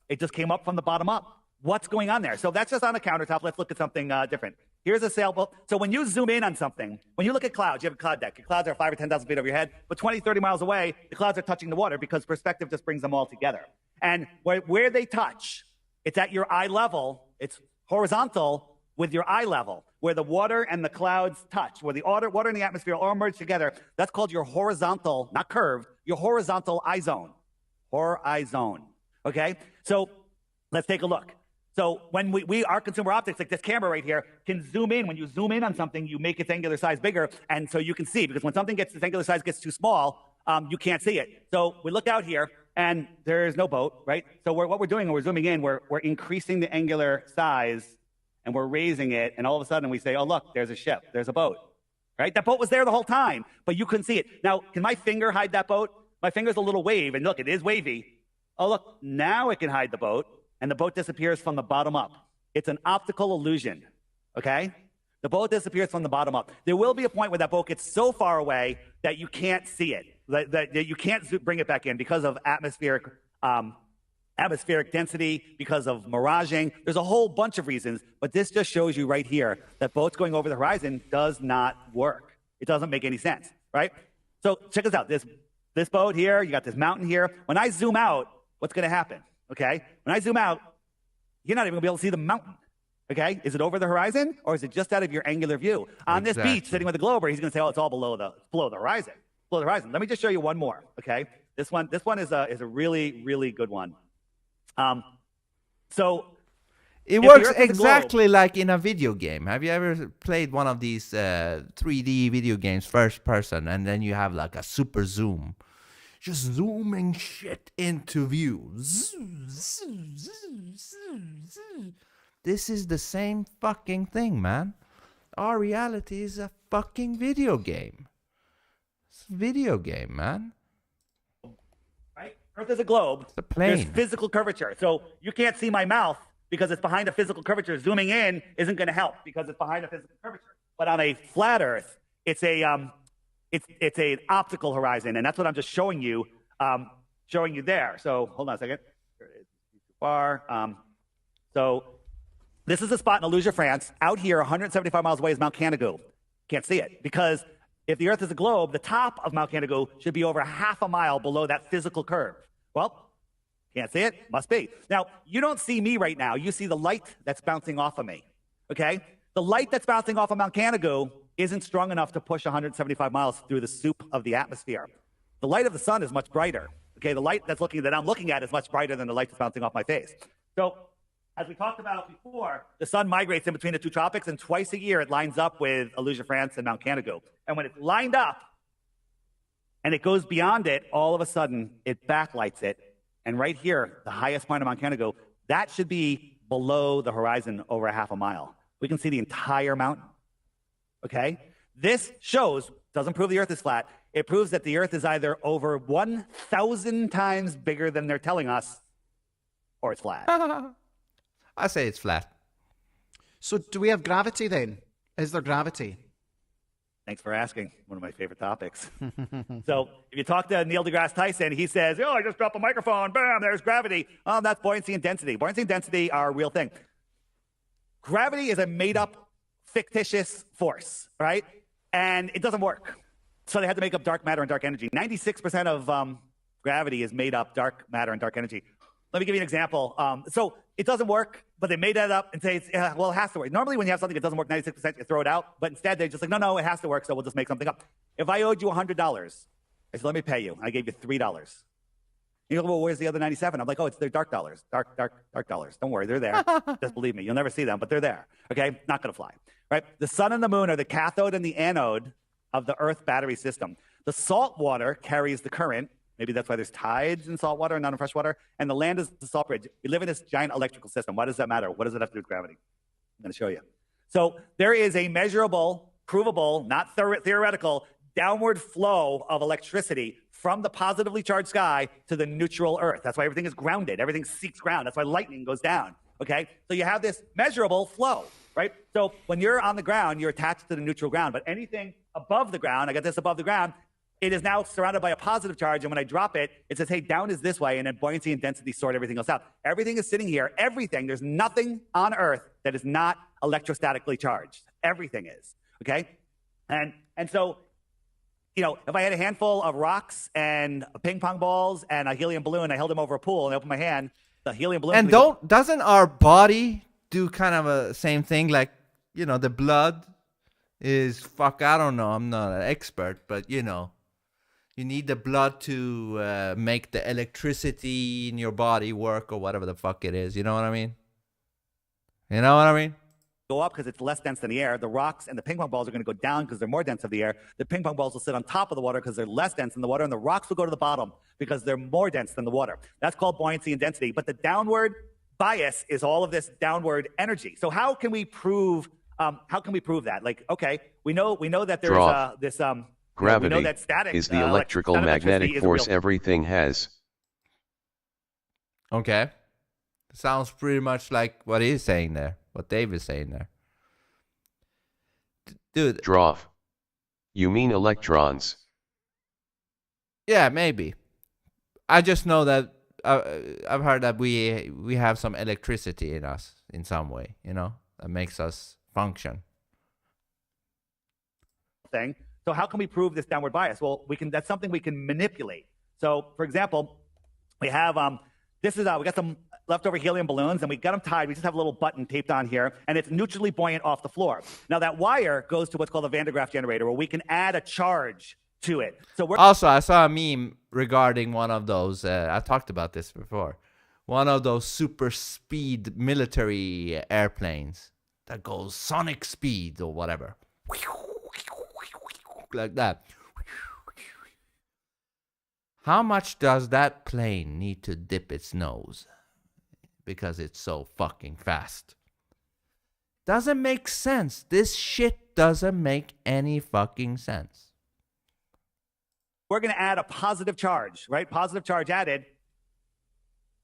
It just came up from the bottom up. What's going on there? So that's just on a countertop. Let's look at something different. Here's a sailboat. So when you zoom in on something, when you look at clouds, you have a cloud deck. Your clouds are 5 or 10,000 feet over your head, but 20, 30 miles away, the clouds are touching the water because perspective just brings them all together. And where they touch, it's at your eye level. It's horizontal with your eye level. Where the water and the clouds touch, where the water and the atmosphere all merge together, that's called your horizontal, not curved, your horizontal eye zone. Horizon. Okay? So let's take a look. So when our consumer optics, like this camera right here, can zoom in. When you zoom in on something, you make its angular size bigger, and so you can see, because when something its angular size gets too small, you can't see it. So we look out here, and there's no boat, right? So what we're doing when we're zooming in, we're increasing the angular size, and we're raising it, and all of a sudden we say, oh, look, there's a ship, there's a boat, right? That boat was there the whole time, but you couldn't see it. Now, can my finger hide that boat? My finger's a little wave, and look, it is wavy. Oh, look, now it can hide the boat, and the boat disappears from the bottom up. It's an optical illusion, okay? The boat disappears from the bottom up. There will be a point where that boat gets so far away that you can't see it, that you can't bring it back in because of atmospheric density, because of miraging. There's a whole bunch of reasons, but this just shows you right here that boats going over the horizon does not work. It doesn't make any sense, right? So check this out. This boat here, you got this mountain here. When I zoom out, what's going to happen? Okay? When I zoom out, you're not even going to be able to see the mountain. Okay, is it over the horizon or is it just out of your angular view? On this beach, sitting with a globe, he's going to say, "Oh, it's all below the horizon." Below the horizon. Let me just show you one more. Okay, this one is a really, really good one. So it works exactly like in a video game. Have you ever played one of these 3D video games, first person, and then you have like a super zoom, just zooming shit into view? This is the same fucking thing, man. Our reality is a fucking video game. It's a video game, man. Right? Earth is a globe. It's a plane. There's physical curvature. So you can't see my mouth because it's behind a physical curvature. Zooming in isn't going to help because it's behind a physical curvature. But on a flat Earth, it's an optical horizon, and that's what I'm just showing you there. So hold on a second. Too far. So this is a spot in Aluja, France. Out here, 175 miles away is Mount Canigou. Can't see it because if the Earth is a globe, the top of Mount Canigou should be over half a mile below that physical curve. Well, can't see it? Must be. Now, you don't see me right now. You see the light that's bouncing off of me, okay? The light that's bouncing off of Mount Canigou isn't strong enough to push 175 miles through the soup of the atmosphere. The light of the sun is much brighter, okay? The light that I'm looking at is much brighter than the light that's bouncing off my face. So, as we talked about before, the sun migrates in between the two tropics, and twice a year it lines up with Aluja, France, and Mount Canigou. And when it's lined up and it goes beyond it, all of a sudden it backlights it. And right here, the highest point of Mount Canigou, that should be below the horizon over a half a mile. We can see the entire mountain. Okay? This doesn't prove the Earth is flat. It proves that the Earth is either over 1,000 times bigger than they're telling us, or it's flat. I say it's flat. So do we have gravity then? Is there gravity? Thanks for asking. One of my favorite topics. So if you talk to Neil deGrasse Tyson, he says, "Oh, I just dropped a microphone. Bam, there's gravity." Oh, that's buoyancy and density. Buoyancy and density are a real thing. Gravity is a made-up, fictitious force, right? And it doesn't work. So they had to make up dark matter and dark energy. 96% of gravity is made up dark matter and dark energy. Let me give you an example. So it doesn't work, but they made that up and say, well, it has to work. Normally when you have something that doesn't work 96%, you throw it out. But instead, they're just like, no, it has to work, so we'll just make something up. If I owed you $100, I said, let me pay you. I gave you $3. You go, well, where's the other 97? I'm like, oh, it's their dark dollars. Dark dollars. Don't worry, they're there. Just believe me. You'll never see them, but they're there. Okay? Not going to fly. Right? The sun and the moon are the cathode and the anode of the Earth battery system. The salt water carries the current. Maybe that's why there's tides in salt water and not in fresh water. And the land is the salt bridge. We live in this giant electrical system. Why does that matter? What does it have to do with gravity? I'm going to show you. So there is a measurable, provable, not theoretical, downward flow of electricity from the positively charged sky to the neutral Earth. That's why everything is grounded. Everything seeks ground. That's why lightning goes down. Okay? So you have this measurable flow, right? So when you're on the ground, you're attached to the neutral ground. But anything above the ground, I got this above the ground, it is now surrounded by a positive charge, and when I drop it, it says, hey, down is this way, and then buoyancy and density sort everything else out. Everything is sitting here. Everything. There's nothing on Earth that is not electrostatically charged. Everything is, okay? And so, you know, if I had a handful of rocks and ping pong balls and a helium balloon, I held them over a pool, and I opened my hand, the helium balloon... And doesn't our body do kind of a same thing? Like, you know, the blood is, I don't know, I'm not an expert, but, you know, you need the blood to make the electricity in your body work or whatever the fuck it is. You know what I mean? You know what I mean? Go up because it's less dense than the air. The rocks and the ping pong balls are going to go down because they're more dense than the air. The ping pong balls will sit on top of the water because they're less dense than the water, and the rocks will go to the bottom because they're more dense than the water. That's called buoyancy and density. But the downward bias is all of this downward energy. So how can we prove that? Like, okay, we know that there's this gravity we know that static is the electrical magnetic force everything has. Okay. Sounds pretty much like what he's saying there, what Dave is saying there. Dude. Droff. You mean electrons? Yeah, maybe. I just know that I've heard that we have some electricity in us in some way, you know, that makes us function. Thing. So how can we prove this downward bias? Well, that's something we can manipulate. So, for example, we have we got some leftover helium balloons, and we got them tied. We just have a little button taped on here, and it's neutrally buoyant off the floor. Now, that wire goes to what's called a Van de Graaff generator, where we can add a charge to it. So also, I saw a meme regarding one of those. I talked about this before. One of those super speed military airplanes that goes sonic speed or whatever, like that. How much does that plane need to dip its nose? Because it's so fucking fast. Doesn't make sense. This shit doesn't make any fucking sense. We're going to add a positive charge, right? Positive charge added.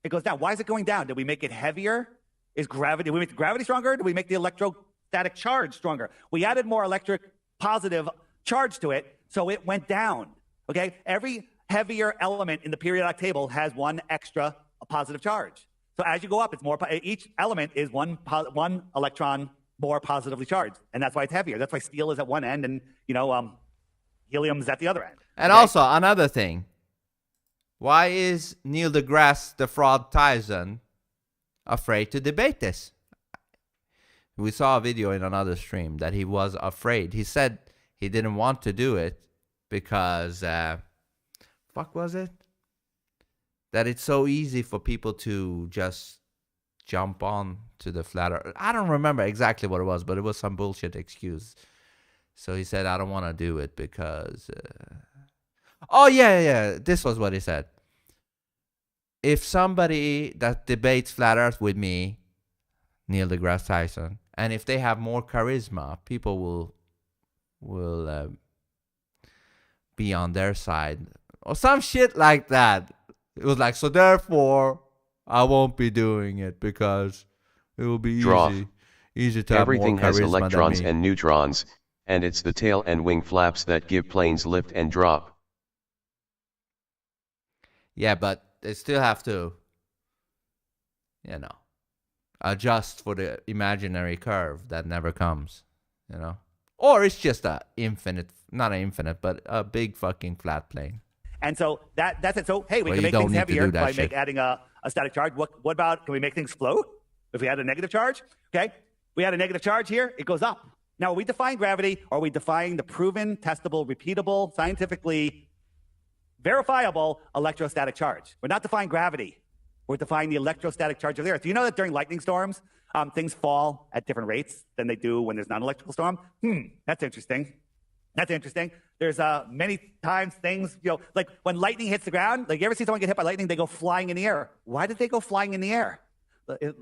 It goes down. Why is it going down? Did we make it heavier? Did we make the gravity stronger? Did we make the electrostatic charge stronger? We added more electric positive charge to it, so it went down. Okay? Every heavier element in the periodic table has one extra positive charge. So as you go up, it's more. Each element is one electron more positively charged, and that's why it's heavier. That's why steel is at one end, and helium is at the other end. And also another thing, why is Neil deGrasse the Fraud Tyson afraid to debate this? We saw a video in another stream that he was afraid. He said he didn't want to do it because, fuck was it? That it's so easy for people to just jump on to the flat earth. I don't remember exactly what it was, but it was some bullshit excuse. So he said, I don't want to do it because... Oh, yeah. This was what he said. If somebody that debates flat earth with me, Neil deGrasse Tyson, and if they have more charisma, people will be on their side. Or some shit like that. It was like, so therefore, I won't be doing it because it will be easy to have more charisma. Everything has electrons and neutrons, and it's the tail and wing flaps that give planes lift and drop. Yeah, but they still have to, adjust for the imaginary curve that never comes, Or it's just not an infinite, but a big fucking flat plane. And so that's it. So, hey, we can make things heavier by adding a static charge. What about, can we make things float if we add a negative charge? Okay, we add a negative charge here, it goes up. Now, are we defying gravity, or are we defying the proven, testable, repeatable, scientifically verifiable electrostatic charge? We're not defying gravity. We're defying the electrostatic charge of the Earth. Do you know that during lightning storms, things fall at different rates than they do when there's not an electrical storm? That's interesting. That's interesting. There's many times things, like when lightning hits the ground, like you ever see someone get hit by lightning, they go flying in the air. Why did they go flying in the air? They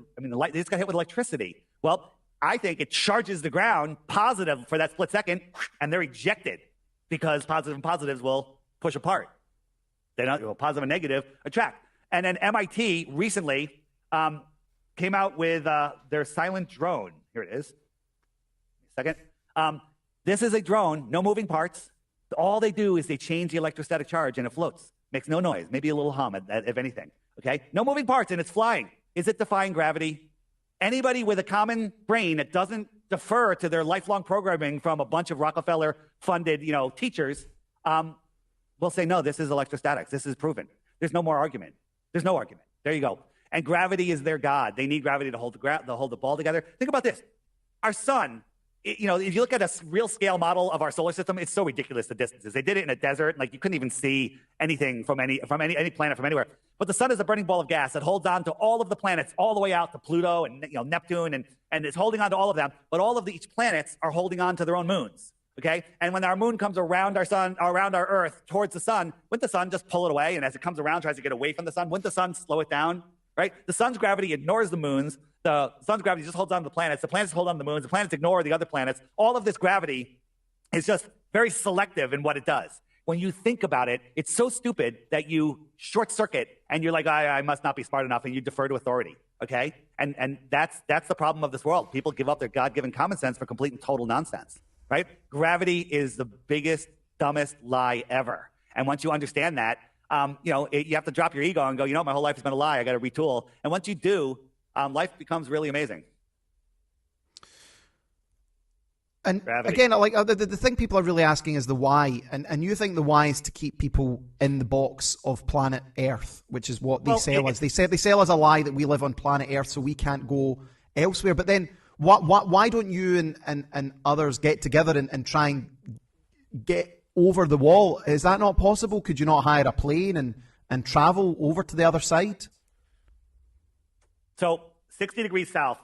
just got hit with electricity. Well, I think it charges the ground positive for that split second, and they're ejected because positive and positives will push apart. Positive and negative attract. And then MIT recently came out with their silent drone. Here it is. Second. This is a drone, no moving parts. All they do is they change the electrostatic charge and it floats. Makes no noise, maybe a little hum, if anything. Okay? No moving parts and it's flying. Is it defying gravity? Anybody with a common brain that doesn't defer to their lifelong programming from a bunch of Rockefeller-funded, teachers, will say, no, this is electrostatics. This is proven. There's no more argument. There's no argument. There you go. And gravity is their god. They need gravity to hold the ball together. Think about this. Our sun, if you look at a real scale model of our solar system, it's so ridiculous, the distances. They did it in a desert. Like you couldn't even see anything from any planet from anywhere. But the sun is a burning ball of gas that holds on to all of the planets all the way out to Pluto and Neptune and it's holding on to all of them. But all of each planets are holding on to their own moons. Okay? And when our moon comes around our Earth towards the sun, wouldn't the sun just pull it away? And as it comes around, tries to get away from the sun, wouldn't the sun slow it down? Right? The sun's gravity ignores the moons. The sun's gravity just holds on to the planets. The planets hold on to the moons. The planets ignore the other planets. All of this gravity is just very selective in what it does. When you think about it, it's so stupid that you short circuit and you're like, I must not be smart enough, and you defer to authority. Okay? And that's the problem of this world. People give up their God-given common sense for complete and total nonsense. Right? Gravity is the biggest, dumbest lie ever. And once you understand that, you have to drop your ego and go, my whole life has been a lie. I got to retool. And once you do, life becomes really amazing. And Gravity. again, like the thing people are really asking is the why, and you think the why is to keep people in the box of planet Earth, which is what they sell us. They sell us a lie that we live on planet Earth, so we can't go elsewhere. But then, why don't you and others get together and try and get over the wall? Is that not possible? Could you not hire a plane and travel over to the other side? So 60 degrees south,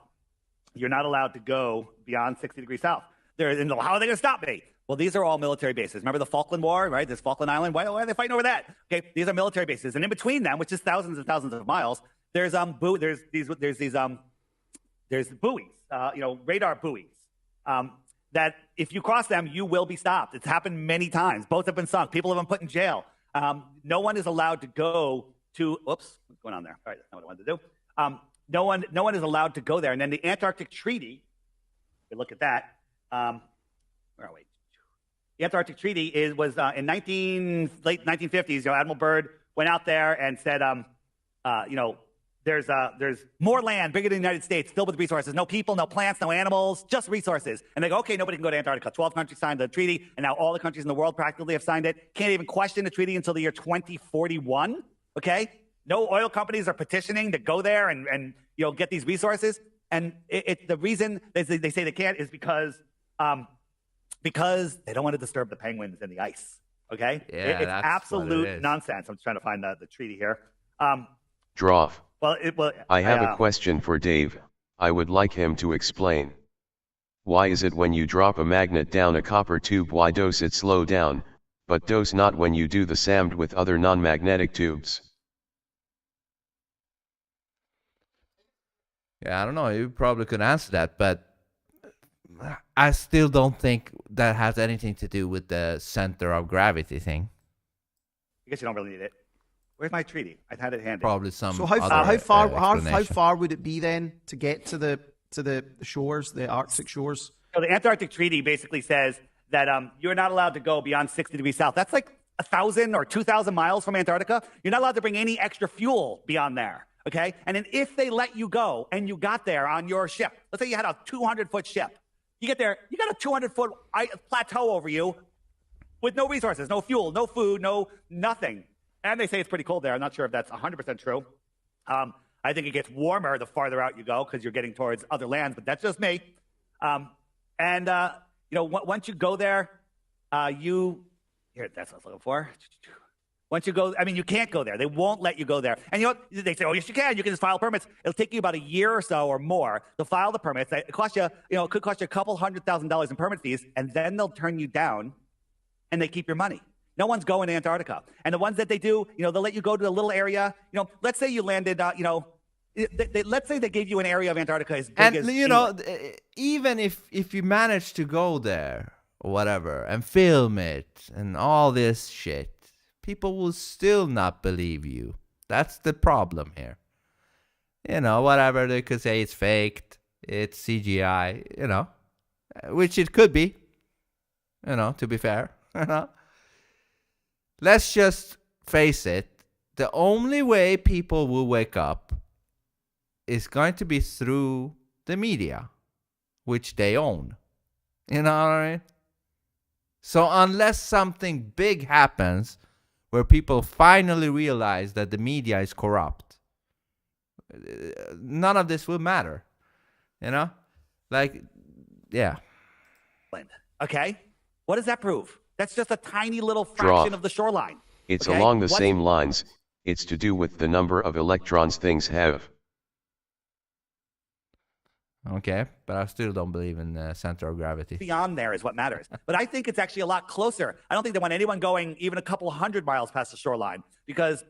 you're not allowed to go beyond 60 degrees south. How are they going to stop me? Well, these are all military bases. Remember the Falkland War, right? This Falkland Island. Why are they fighting over that? Okay, these are military bases, and in between them, which is thousands and thousands of miles, there's buoys, radar buoys. That if you cross them, you will be stopped. It's happened many times. Boats have been sunk. People have been put in jail. No one is allowed to go to. Oops, what's going on there? All right, that's not what I wanted to do. No one is allowed to go there. And then the Antarctic Treaty. We look at that. Where are we? The Antarctic Treaty was in late 1950s. Admiral Byrd went out there and said, there's more land bigger than the United States, filled with resources. No people, no plants, no animals, just resources. And they go, okay, nobody can go to Antarctica. 12 countries signed the treaty, and now all the countries in the world practically have signed it. Can't even question the treaty until the year 2041. Okay, no oil companies are petitioning to go there and get these resources. And the reason they say they can't is because they don't want to disturb the penguins and the ice. Okay? Yeah, it's that's absolute nonsense. I'm just trying to find the treaty here. Droff. Well, I have a question for Dave. I would like him to explain. Why is it when you drop a magnet down a copper tube, why does it slow down, but does not when you do the same with other non-magnetic tubes? Yeah, I don't know. You probably could answer that, but I still don't think that has anything to do with the center of gravity thing. I guess you don't really need it. Where's my treaty? I had it handy. Probably some. So how far would it be then to get to the shores, the Arctic shores? So the Antarctic Treaty basically says that you're not allowed to go beyond 60 degrees south. That's like 1,000 or 2,000 miles from Antarctica. You're not allowed to bring any extra fuel beyond there. Okay? And then if they let you go and you got there on your ship, let's say you had a 200-foot ship. You get there, you got a 200-foot plateau over you with no resources, no fuel, no food, no nothing. And they say it's pretty cold there. I'm not sure if that's 100% true. I think it gets warmer the farther out you go because you're getting towards other lands, but that's just me. Once you go there, that's what I was looking for. Once you go, you can't go there. They won't let you go there. And they say, oh, yes, you can. You can just file permits. It'll take you about a year or so or more to file the permits. It costs you, it could cost you a couple $100,000 in permit fees, and then they'll turn you down, and they keep your money. No one's going to Antarctica. And the ones that they do, they'll let you go to a little area. Let's say you landed, let's say they gave you an area of Antarctica as big as England. Even if you manage to go there or whatever and film it and all this shit, people will still not believe you. That's the problem here. Whatever they could say, it's faked, it's CGI, which it could be, to be fair. Let's just face it. The only way people will wake up is going to be through the media, which they own. You know what I mean? So unless something big happens where people finally realize that the media is corrupt, none of this will matter. Yeah. Okay? What does that prove? That's just a tiny little fraction of the shoreline. It's along the same lines. It's to do with the number of electrons things have. Okay, but I still don't believe in the center of gravity. Beyond there is what matters. But I think it's actually a lot closer. I don't think they want anyone going even a couple 100 miles past the shoreline, because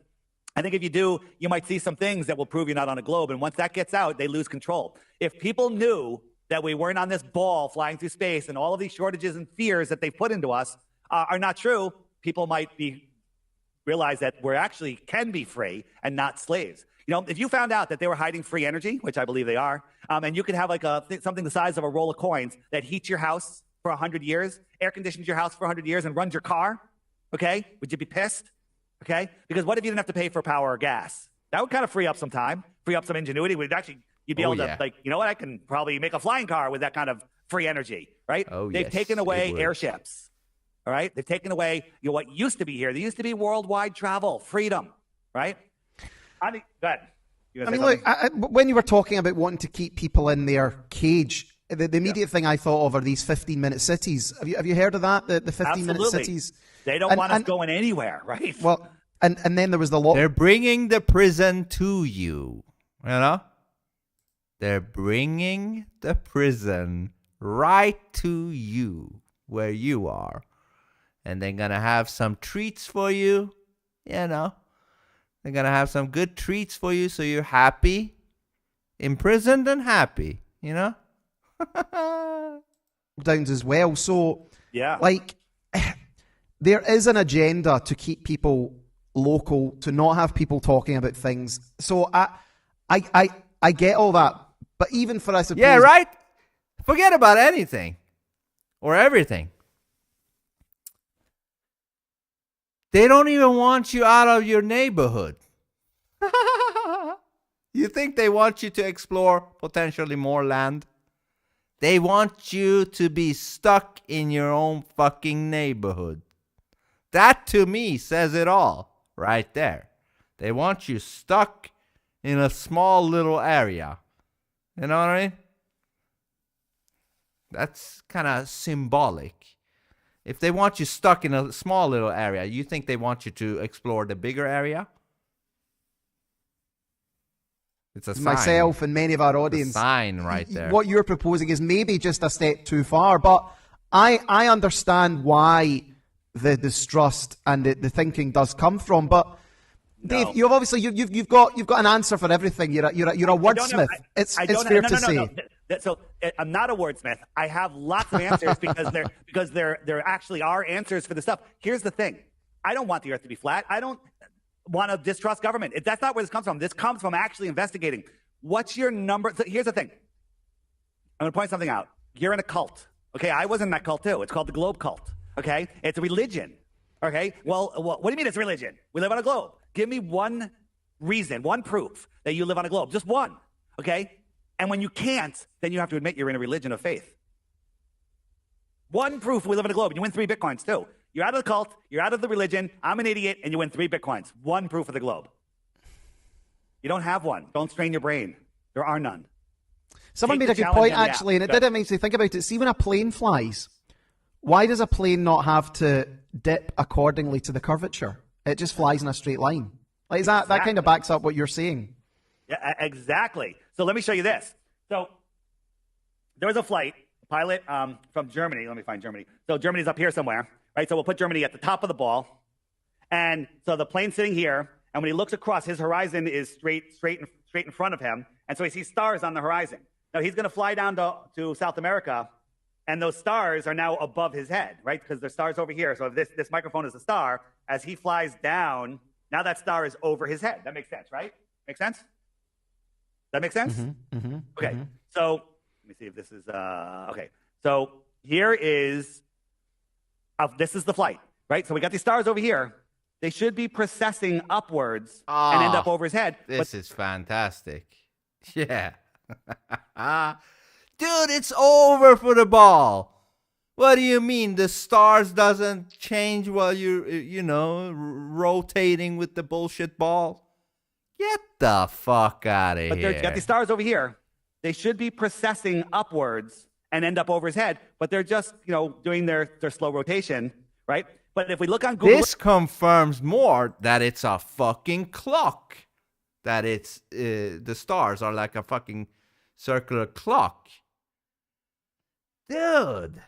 I think if you do, you might see some things that will prove you're not on a globe. And once that gets out, they lose control. If people knew that we weren't on this ball flying through space and all of these shortages and fears that they've put into us are not true, people might realize that we actually can be free and not slaves. If you found out that they were hiding free energy, which I believe they are, and you could have something the size of a roll of coins that heats your house for 100 years, air conditions your house for 100 years, and runs your car, okay? Would you be pissed? Okay? Because what if you didn't have to pay for power or gas? That would kind of free up some time, free up some ingenuity. You'd be able to, I can probably make a flying car with that kind of free energy, right? Oh, They've yes, taken it away would. airships, all right? They've taken away what used to be here. There used to be worldwide travel, freedom, right? Go ahead. I mean, look, when you were talking about wanting to keep people in their cage, the immediate thing I thought of are these 15-minute cities. Have you heard of that? The 15-minute cities? They don't want us going anywhere, right? Well, and then there was the law. They're bringing the prison to you. You know? They're bringing the prison right to you, where you are. And they're going to have some treats for you, you know. They're going to have some good treats for you so you're happy. Imprisoned and happy, you know. Downs as well. So, yeah, like, there is an agenda to keep people local, to not have people talking about things. So I get all that. But even for, I suppose... Yeah, right? Forget about anything or everything. They don't even want you out of your neighborhood. You think they want you to explore potentially more land? They want you to be stuck in your own fucking neighborhood. That to me says it all right there. They want you stuck in a small little area. You know what I mean? That's kind of symbolic. If they want you stuck in a small little area, you think they want you to explore the bigger area? It's a sign. Myself and many of our audience. It's a sign right there. What you're proposing is maybe just a step too far, but I understand why the distrust and the thinking does come from. But Dave, you've obviously you've got an answer for everything. You're a wordsmith. It's fair to say. No. So I'm not a wordsmith. I have lots of answers because there actually are answers for the stuff. Here's the thing: I don't want the Earth to be flat. I don't want to distrust government. That's not where this comes from. This comes from actually investigating. What's your number? So here's the thing. I'm going to point something out. You're in a cult. Okay, I was in that cult too. It's called the globe cult. Okay, it's a religion. Okay, well, what do you mean it's religion? We live on a globe. Give me one reason, one proof that you live on a globe. Just one. Okay, and when you can't, then you have to admit you're in a religion of faith. One proof we live on a globe, and you win 3 Bitcoins too. You're out of the cult, you're out of the religion, I'm an idiot, and you win 3 Bitcoins. One proof of the globe. You don't have one. Don't strain your brain. There are none. Someone made a good point, actually, and it did make me think about it. See, when a plane flies, why does a plane not have to dip accordingly to the curvature? It just flies in a straight line. Like, is that kind of backs up what you're saying? Yeah, exactly. So let me show you this. So there was a flight, pilot from Germany. Let me find Germany. So Germany's up here somewhere, right? So we'll put Germany at the top of the ball. And so the plane's sitting here, and when he looks across, his horizon is straight in front of him. And so he sees stars on the horizon. Now he's going to fly down to South America, and those stars are now above his head, right? Because there's stars over here. So if this microphone is a star, as he flies down, now that star is over his head. That makes sense, right? Make sense? That makes sense? Okay. So let me see if this is okay. So here is this is the flight, right? So we got these stars over here. They should be precessing upwards and end up over his head. This is fantastic. Yeah. Dude, it's over for the ball. What do you mean the stars doesn't change while you're, rotating with the bullshit ball? Get the fuck out of here. But they've got these stars over here. They should be precessing upwards and end up over his head, but they're just, doing their slow rotation, right? But if we look on Google... This confirms more that it's a fucking clock. That it's, the stars are like a fucking circular clock. Dude.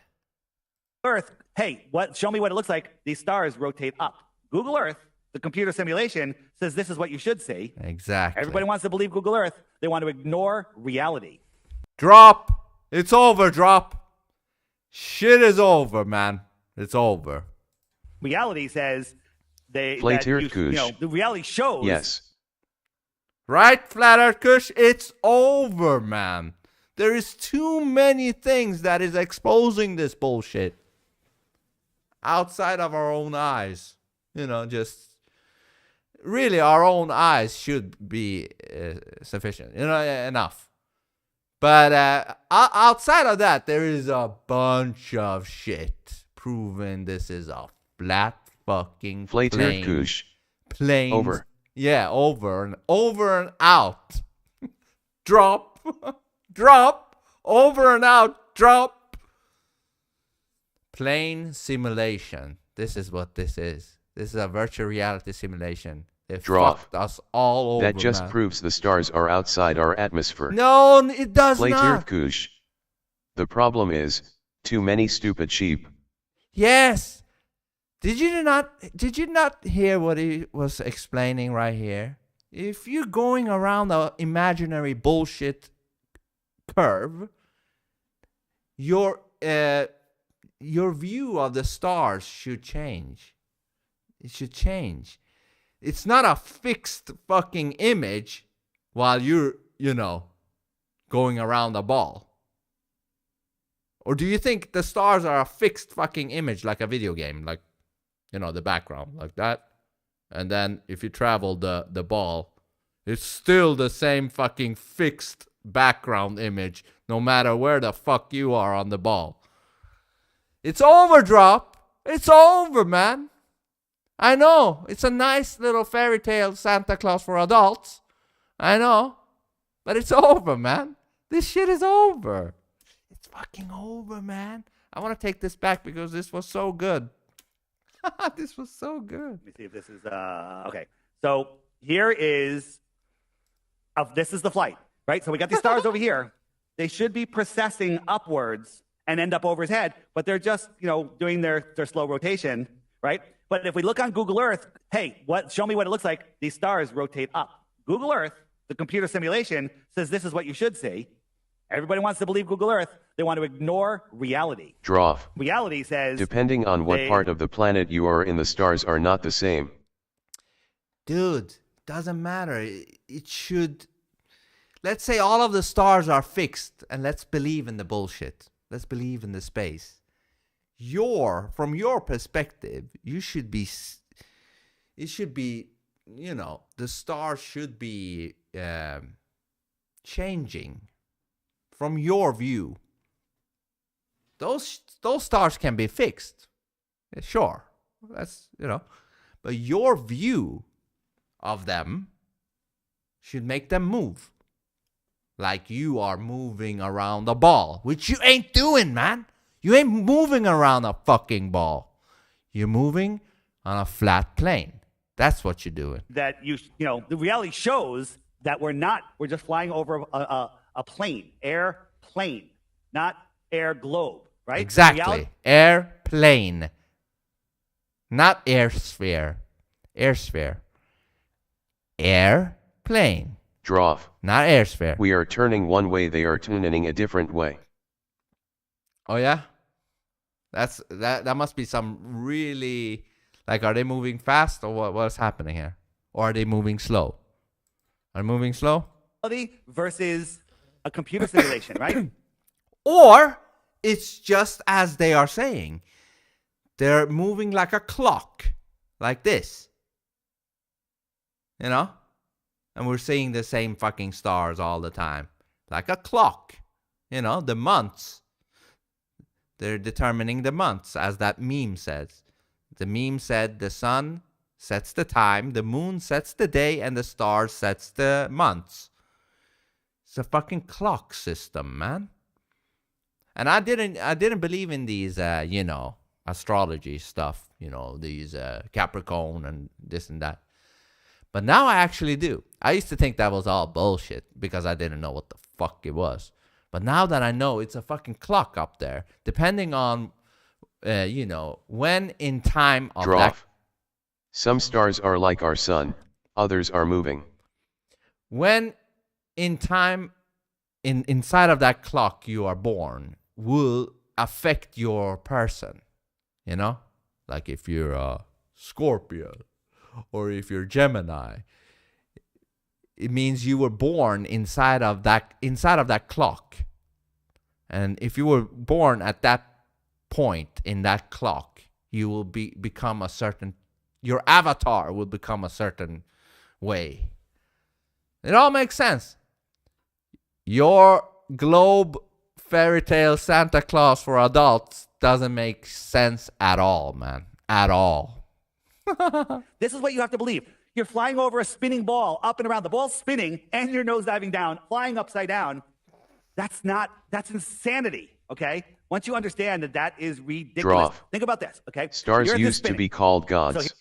Earth, hey, show me what it looks like. These stars rotate up. Google Earth, the computer simulation, says this is what you should see. Exactly. Everybody wants to believe Google Earth. They want to ignore reality. Drop. It's over, drop. Shit is over, man. It's over. Reality says the reality shows. Yes. Right, Flat Earth Kush? It's over, man. There is too many things that is exposing this bullshit. Outside of our own eyes. Just... Really, our own eyes should be sufficient. Enough. But outside of that, there is a bunch of shit proving this is a flat fucking plane. Flatirkush. Planes. Over. Yeah, over and out. Drop. Drop. Over and out. Drop. Plane simulation. This is what this is. This is a virtual reality simulation. They Drop. fucked us all over. That just man. proves the stars are outside our atmosphere. No, it does not. Flatirkush. The problem is, too many stupid sheep. Yes. Did you not hear what he was explaining right here? If you're going around the imaginary bullshit curve, your view of the stars should change. It should change. It's not a fixed fucking image while you're, going around the ball. Or do you think the stars are a fixed fucking image like a video game? Like, the background, like that. And then if you travel the ball, it's still the same fucking fixed background image no matter where the fuck you are on the ball. It's over, Drop. It's over, man. I know. It's a nice little fairy tale Santa Claus for adults. I know. But it's over, man. This shit is over. It's fucking over, man. I want to take this back because this was so good. This was so good. Let me see if this is okay. So here is this is the flight, right? So we got these stars over here. They should be processing upwards and end up over his head, but they're just doing their slow rotation, right? But if we look on Google Earth, hey, show me what it looks like. These stars rotate up. Google Earth, the computer simulation, says this is what you should see. Everybody wants to believe Google Earth. They want to ignore reality. Draw. Reality says... Depending on what part of the planet you are in, the stars are not the same. Dude, doesn't matter. It should... Let's say all of the stars are fixed, and let's believe in the bullshit. Let's believe in the space. From your perspective, you should be... It should be, the stars should be changing. From your view, those stars can be fixed. Yeah, sure, that's but your view of them should make them move, like you are moving around the ball, which you ain't doing, man. You ain't moving around a fucking ball. You're moving on a flat plane. That's what you're doing. That the reality shows that we're just flying over a plane, airplane, not air globe, right? Exactly. Airplane. Not air sphere. Airsphere. Airplane. Draw. Not air sphere. We are turning one way, they are tuning a different way. Oh yeah? That must be some really, like, are they moving fast or what's happening here? Or are they moving slow? Are they moving slow? Versus a computer simulation, right? Or it's just as they are saying. They're moving like a clock. Like this. And we're seeing the same fucking stars all the time. Like a clock. The months. They're determining the months, as that meme says. The meme said the sun sets the time, the moon sets the day, and the stars sets the months. It's a fucking clock system, man. And I didn't believe in these, astrology stuff, these Capricorn and this and that. But now I actually do. I used to think that was all bullshit because I didn't know what the fuck it was. But now that I know, it's a fucking clock up there, depending on, when in time of Draw. that. Some stars are like our sun, others are moving. When in time, inside of that clock you are born, will affect your person. Like if you're a Scorpio or if you're Gemini, it means you were born inside of that clock. And if you were born at that point in that clock, you will become a certain, your avatar will become a certain way. It all makes sense. Your globe fairy tale Santa Claus for adults doesn't make sense at all, man. At all. This is what you have to believe. You're flying over a spinning ball up and around. The ball's spinning and you're nosediving down, flying upside down. That's insanity, okay? Once you understand that that is ridiculous. Think about this, okay? Stars used to be called gods.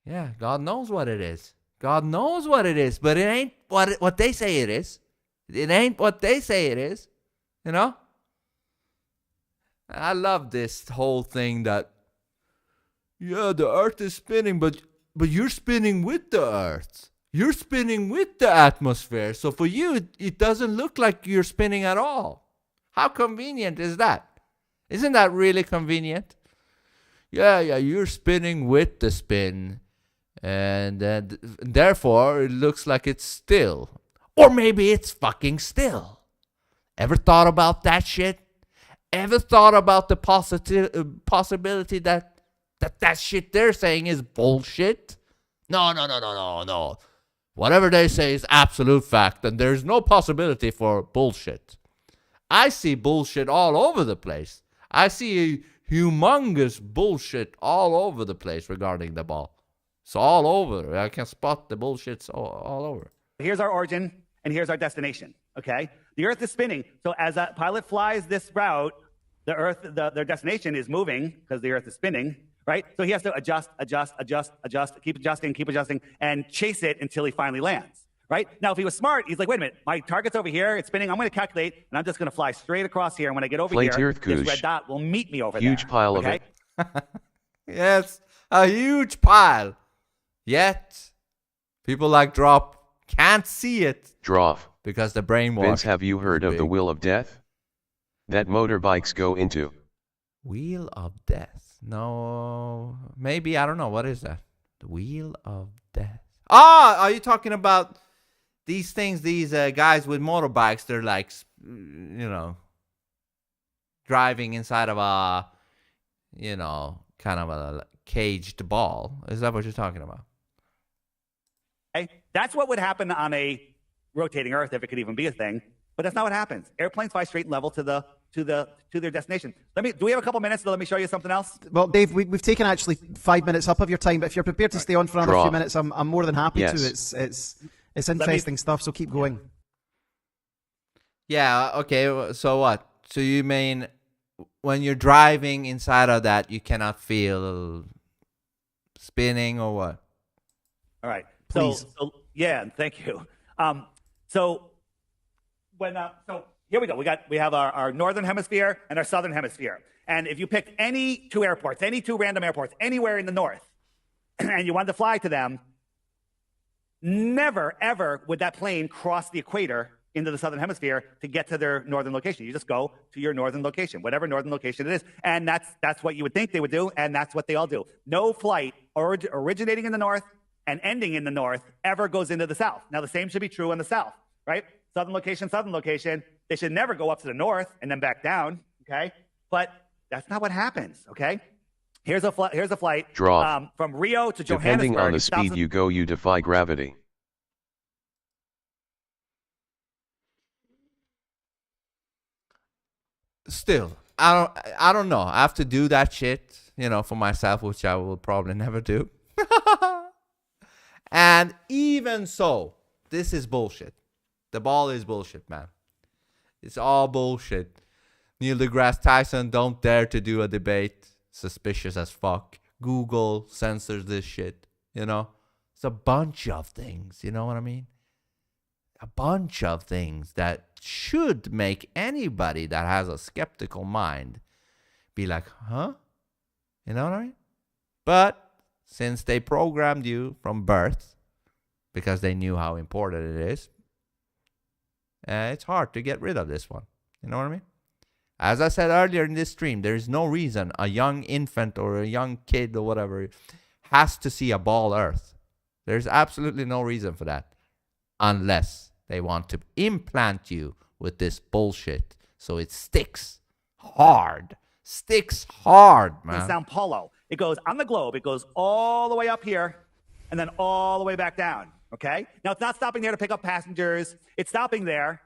Yeah, God knows what it is. God knows what it is, but it ain't what they say it is. It ain't what they say it is, you know? I love this whole thing that, yeah, the earth is spinning, but you're spinning with the earth. You're spinning with the atmosphere. So for you, it doesn't look like you're spinning at all. How convenient is that? Isn't that really convenient? Yeah, you're spinning with the spin. And therefore, it looks like it's still. Or maybe it's fucking still. Ever thought about that shit? Ever thought about the possibility that shit they're saying is bullshit? No. Whatever they say is absolute fact, and there's no possibility for bullshit. I see bullshit all over the place. I see humongous bullshit all over the place regarding the ball. It's all over. I can spot the bullshits all over. Here's our origin, and here's our destination, okay? The Earth is spinning, so as a pilot flies this route, the Earth, their destination is moving because the Earth is spinning, right? So he has to adjust, keep adjusting, and chase it until he finally lands, right? Now, if he was smart, he's like, wait a minute, my target's over here, it's spinning, I'm going to calculate, and I'm just going to fly straight across here, and when I get over here, this red dot will meet me over there. Huge pile of it. Yes, a huge pile. Yet, people like Drop can't see it. Drop. Because the brainwash. Vince, have you heard of the Wheel of Death? That motorbikes go into. Wheel of Death? No, maybe, I don't know. What is that? The Wheel of Death. Ah, are you talking about these things, these guys with motorbikes? They're like, you know, driving inside of a, you know, kind of a caged ball. Is that what you're talking about? Okay. That's what would happen on a rotating Earth if it could even be a thing, but that's not what happens. Airplanes fly straight and level to their destination. Do we have a couple minutes to let me show you something else? Well, Dave, we've taken actually 5 minutes up of your time, but if you're prepared to stay on for another few minutes, I'm more than happy to. It's interesting stuff, so keep going. Yeah, okay, so what? So you mean when you're driving inside of that, you cannot feel spinning or what? All right. Please. So yeah, thank you. So here we go. We have our northern hemisphere and our southern hemisphere. And if you picked any two airports, any two random airports, anywhere in the north, and you wanted to fly to them, never, ever would that plane cross the equator into the southern hemisphere to get to their northern location. You just go to your northern location, whatever northern location it is. And that's what you would think they would do, and that's what they all do. No flight originating in the north and ending in the north ever goes into the south. Now, the same should be true in the south, right? Southern location. They should never go up to the north and then back down, okay? But that's not what happens, okay? Here's a flight from Rio to Johannesburg. Depending on the speed you go, you defy gravity. Still, I don't know. I have to do that shit, you know, for myself, which I will probably never do. And even so, this is bullshit. The ball is bullshit, man. It's all bullshit. Neil deGrasse Tyson don't dare to do a debate. Suspicious as fuck. Google censors this shit, you know. It's a bunch of things, you know what I mean? A bunch of things that should make anybody that has a skeptical mind be like, huh? You know what I mean? But since they programmed you from birth, because they knew how important it is, it's hard to get rid of this one. You know what I mean? As I said earlier in this stream, there is no reason a young infant or a young kid or whatever has to see a ball Earth. There's absolutely no reason for that. Unless they want to implant you with this bullshit so it sticks hard. Sticks hard, man. In Sao Paulo. It goes on the globe. It goes all the way up here and then all the way back down. Okay? Now, it's not stopping there to pick up passengers. It's stopping there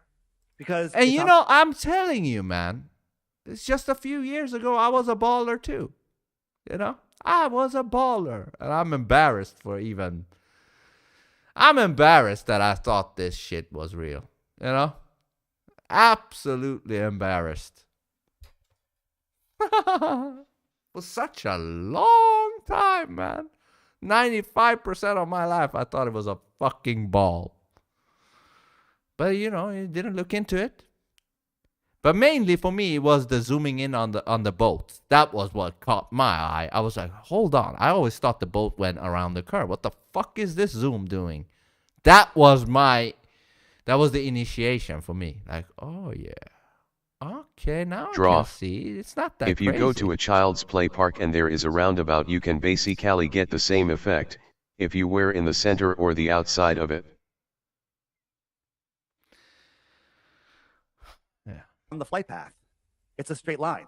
Because And you know, I'm telling you, man, it's just a few years ago I was a baller too. You know, I was a baller, and I'm embarrassed that I thought this shit was real. You know, absolutely embarrassed. For such a long time, man. 95% of my life, I thought it was a fucking ball. But you know, you didn't look into it. But mainly for me, it was the zooming in on the boat. That was what caught my eye. I was like, hold on. I always thought the boat went around the curve. What the fuck is this zoom doing? That was the initiation for me. Like, oh yeah. Okay, now I can see. It's not that If you crazy. go to a child's play park and there is a roundabout, you can basically get the same effect, if you were in the center or the outside of it. On the flight path, it's a straight line.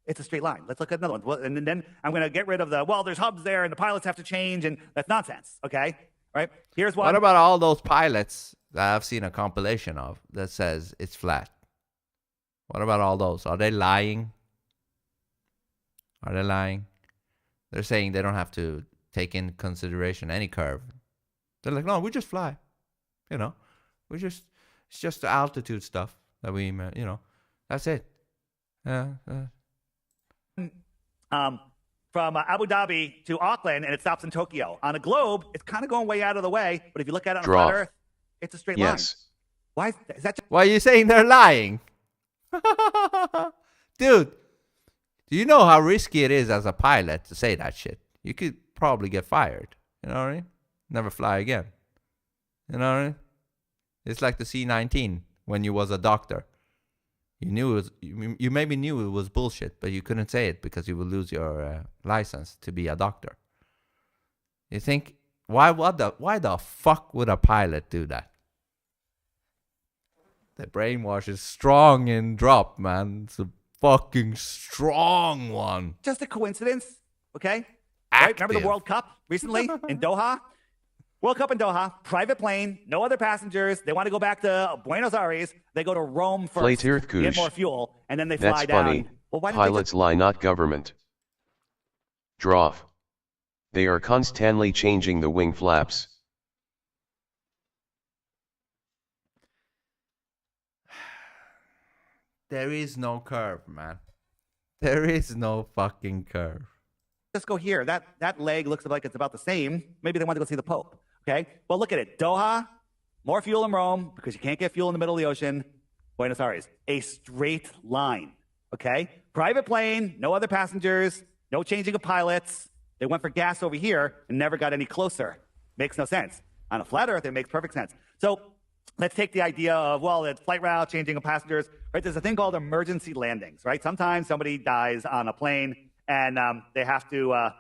It's a straight line. Let's look at another one. Well, and then I'm going to get rid of there's hubs there and the pilots have to change, and that's nonsense, okay? Right? Here's one. What about all those pilots that I've seen a compilation of that says it's flat? What about all those? Are they lying? They're saying they don't have to take in consideration any curve. They're like, no, we just fly. You know, it's just the altitude stuff that we, that's it. From Abu Dhabi to Auckland, and it stops in Tokyo. On a globe, it's kind of going way out of the way, but if you look at it on a flat Earth, it's a straight line. Why is that? Why are you saying they're lying? Dude, do you know how risky it is as a pilot to say that shit? You could probably get fired. You know what I mean? Never fly again. You know what I mean? It's like the C-19 when you was a doctor. You knew it was, you maybe knew it was bullshit, but you couldn't say it because you would lose your license to be a doctor. You think, why the fuck would a pilot do that? The brainwash is strong in drop, man. It's a fucking strong one. Just a coincidence, okay? Active. Right? Remember the World Cup recently in Doha? World Cup in Doha, private plane, no other passengers. They want to go back to Buenos Aires. They go to Rome first, get more fuel, and then they fly That's down. Funny. Well, why pilots lie, not government. Droff. They are constantly changing the wing flaps. There is no curve, man. There is no fucking curve. Let's go here. That leg looks like it's about the same. Maybe they want to go see the Pope. Okay? Well, look at it. Doha, more fuel in Rome because you can't get fuel in the middle of the ocean. Buenos Aires, a straight line. Okay? Private plane, no other passengers, no changing of pilots. They went for gas over here and never got any closer. Makes no sense. On a flat Earth, it makes perfect sense. So let's take the idea of, it's flight route, changing of passengers. Right? There's a thing called emergency landings. Right? Sometimes somebody dies on a plane and they have to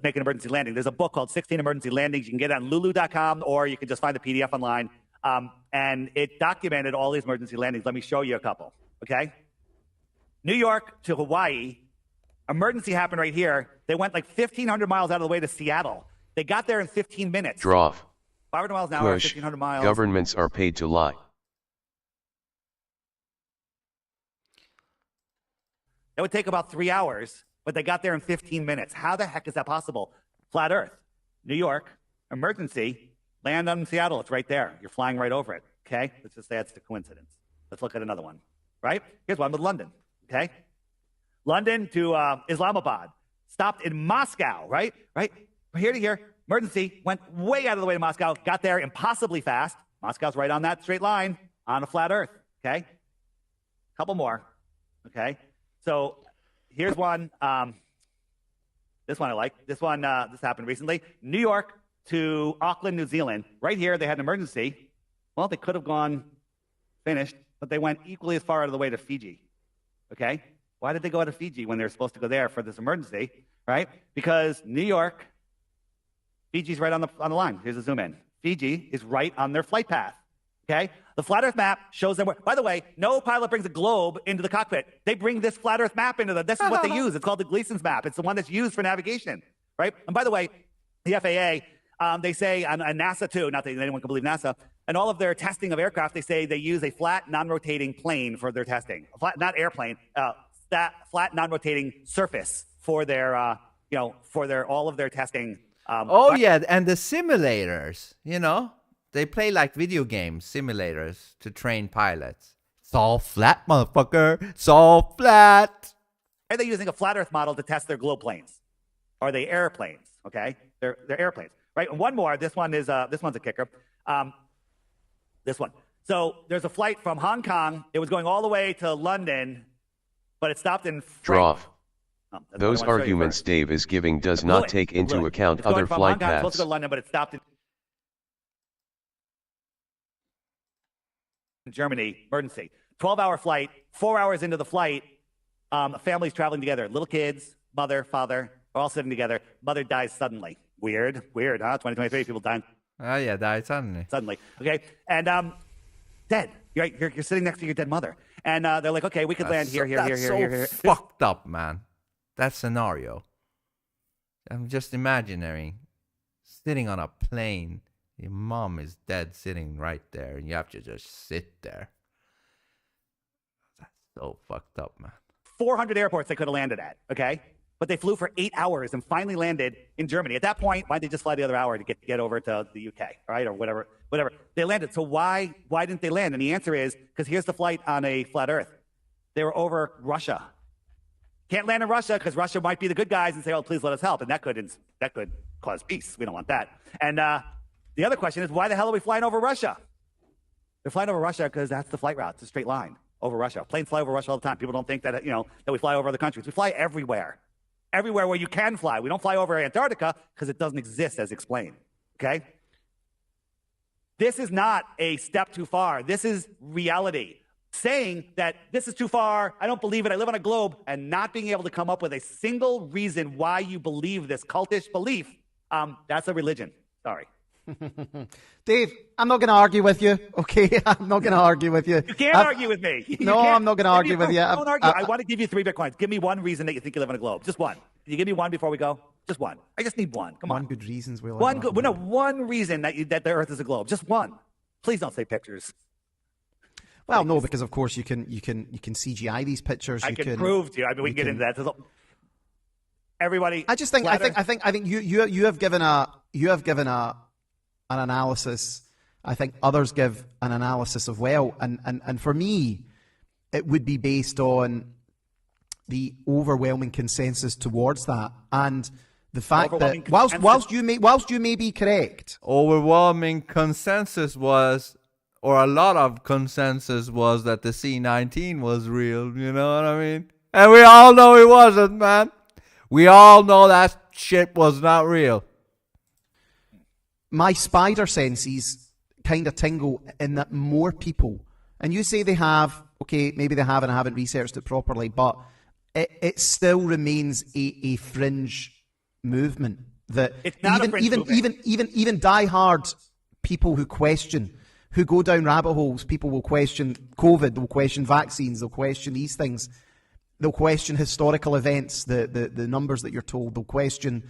make an emergency landing. There's a book called 16 Emergency Landings. You can get it on lulu.com, or you can just find the PDF online. And it documented all these emergency landings. Let me show you a couple, okay? New York to Hawaii, emergency happened right here. They went like 1,500 miles out of the way to Seattle. They got there in 15 minutes. Droff. 500 miles an hour, 1,500 miles. Governments are paid to lie. It would take about 3 hours, but they got there in 15 minutes. How the heck is that possible? Flat Earth, New York, emergency, land on Seattle. It's right there. You're flying right over it, okay? Let's just say that's a coincidence. Let's look at another one, right? Here's one with London, okay? London to Islamabad. Stopped in Moscow, right? Here to here. Emergency. Went way out of the way to Moscow. Got there impossibly fast. Moscow's right on that straight line on a flat Earth, okay? Couple more, okay? So here's one. This one I like. This one, this happened recently. New York to Auckland, New Zealand. Right here, they had an emergency. Well, they could have gone finished, but they went equally as far out of the way to Fiji. Okay? Why did they go out of Fiji when they were supposed to go there for this emergency? Right? Because New York, Fiji's right on the line. Here's a zoom in. Fiji is right on their flight path. Okay? The flat Earth map shows them where. By the way, no pilot brings a globe into the cockpit. They bring this flat Earth map into this is what they use. It's called the Gleason's map. It's the one that's used for navigation, right? And by the way, the FAA, they say, and NASA too, not that anyone can believe NASA, And all of their testing of aircraft, they say they use a flat, non-rotating plane for their testing. Not airplane, flat, non-rotating surface for their, all of their testing. Oh, yeah, and the simulators, they play like video game simulators to train pilots. It's all flat, motherfucker. It's all flat. Are they using a flat Earth model to test their globe planes? Are they airplanes? Okay, they're airplanes, right? And one more. This one's a kicker. This one. So there's a flight from Hong Kong. It was going all the way to London, but it stopped in Draw. Those arguments Dave is giving does not take into account other flight paths. It's supposed to go to London, but it stopped in Germany. Emergency. 12-hour flight. 4 hours into the flight, families traveling together. Little kids, mother, father, are all sitting together. Mother dies suddenly. Weird, huh? 2023, people dying. Oh, yeah, died suddenly. Suddenly, okay? And dead. You're sitting next to your dead mother. And they're like, okay, we could land here. That's so fucked up, man. That scenario. I'm just imagining sitting on a plane. Your mom is dead sitting right there, and you have to just sit there. That's so fucked up, man. 400 airports they could have landed at, okay? But they flew for 8 hours and finally landed in Germany. At that point, why'd they just fly the other hour to get over to the UK, right? Or whatever. They landed. So why didn't they land? And the answer is, because here's the flight on a flat Earth. They were over Russia. Can't land in Russia because Russia might be the good guys and say, oh, please let us help. And that could cause peace. We don't want that. And the other question is, why the hell are we flying over Russia? They're flying over Russia because that's the flight route. It's a straight line over Russia. Planes fly over Russia all the time. People don't think that, that we fly over other countries. We fly everywhere. Everywhere where you can fly. We don't fly over Antarctica because it doesn't exist as explained. Okay? This is not a step too far. This is reality. Saying that this is too far, I don't believe it, I live on a globe, and not being able to come up with a single reason why you believe this cultish belief, that's a religion. Sorry. Dave, I'm not going to argue with you, okay? I'm not going to argue with you. You can't argue with me. I'm not going to argue with you. Don't argue. I want to give you 3 Bitcoins. Give me one reason that you think you live on a globe. Just one. Can you give me one before we go? Just one. I just need one. Come on. One good reason we live on a globe. One reason that the Earth is a globe. Just one. Please don't say pictures. Well, no, because of course you can CGI these pictures. I can prove to you. I mean, we can get into that. Everybody. I just think I think you have given an analysis. I think others give an analysis as well, and for me, it would be based on the overwhelming consensus towards that, and the fact that whilst you may be correct, overwhelming consensus was. Or a lot of consensus was that the C-19 was real, you know what I mean? And we all know it wasn't, man. We all know that shit was not real. My spider senses kind of tingle in that more people, and you say they have, okay, maybe they have and I haven't researched it properly, but it still remains a fringe movement. That it's not even diehard people who question, who go down rabbit holes, people will question COVID, they'll question vaccines, they'll question these things, they'll question historical events, the numbers that you're told, they'll question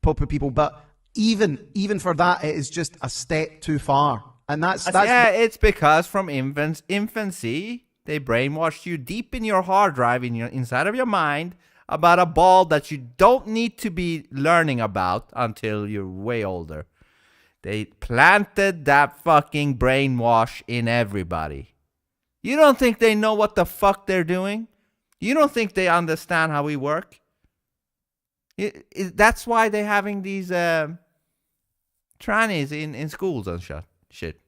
proper people, but even for that, it is just a step too far. And that's it's because from infancy, they brainwashed you deep in your hard drive, inside of your mind, about a ball that you don't need to be learning about until you're way older. They planted that fucking brainwash in everybody. You don't think they know what the fuck they're doing? You don't think they understand how we work? That's why they're having these trannies in schools and shit.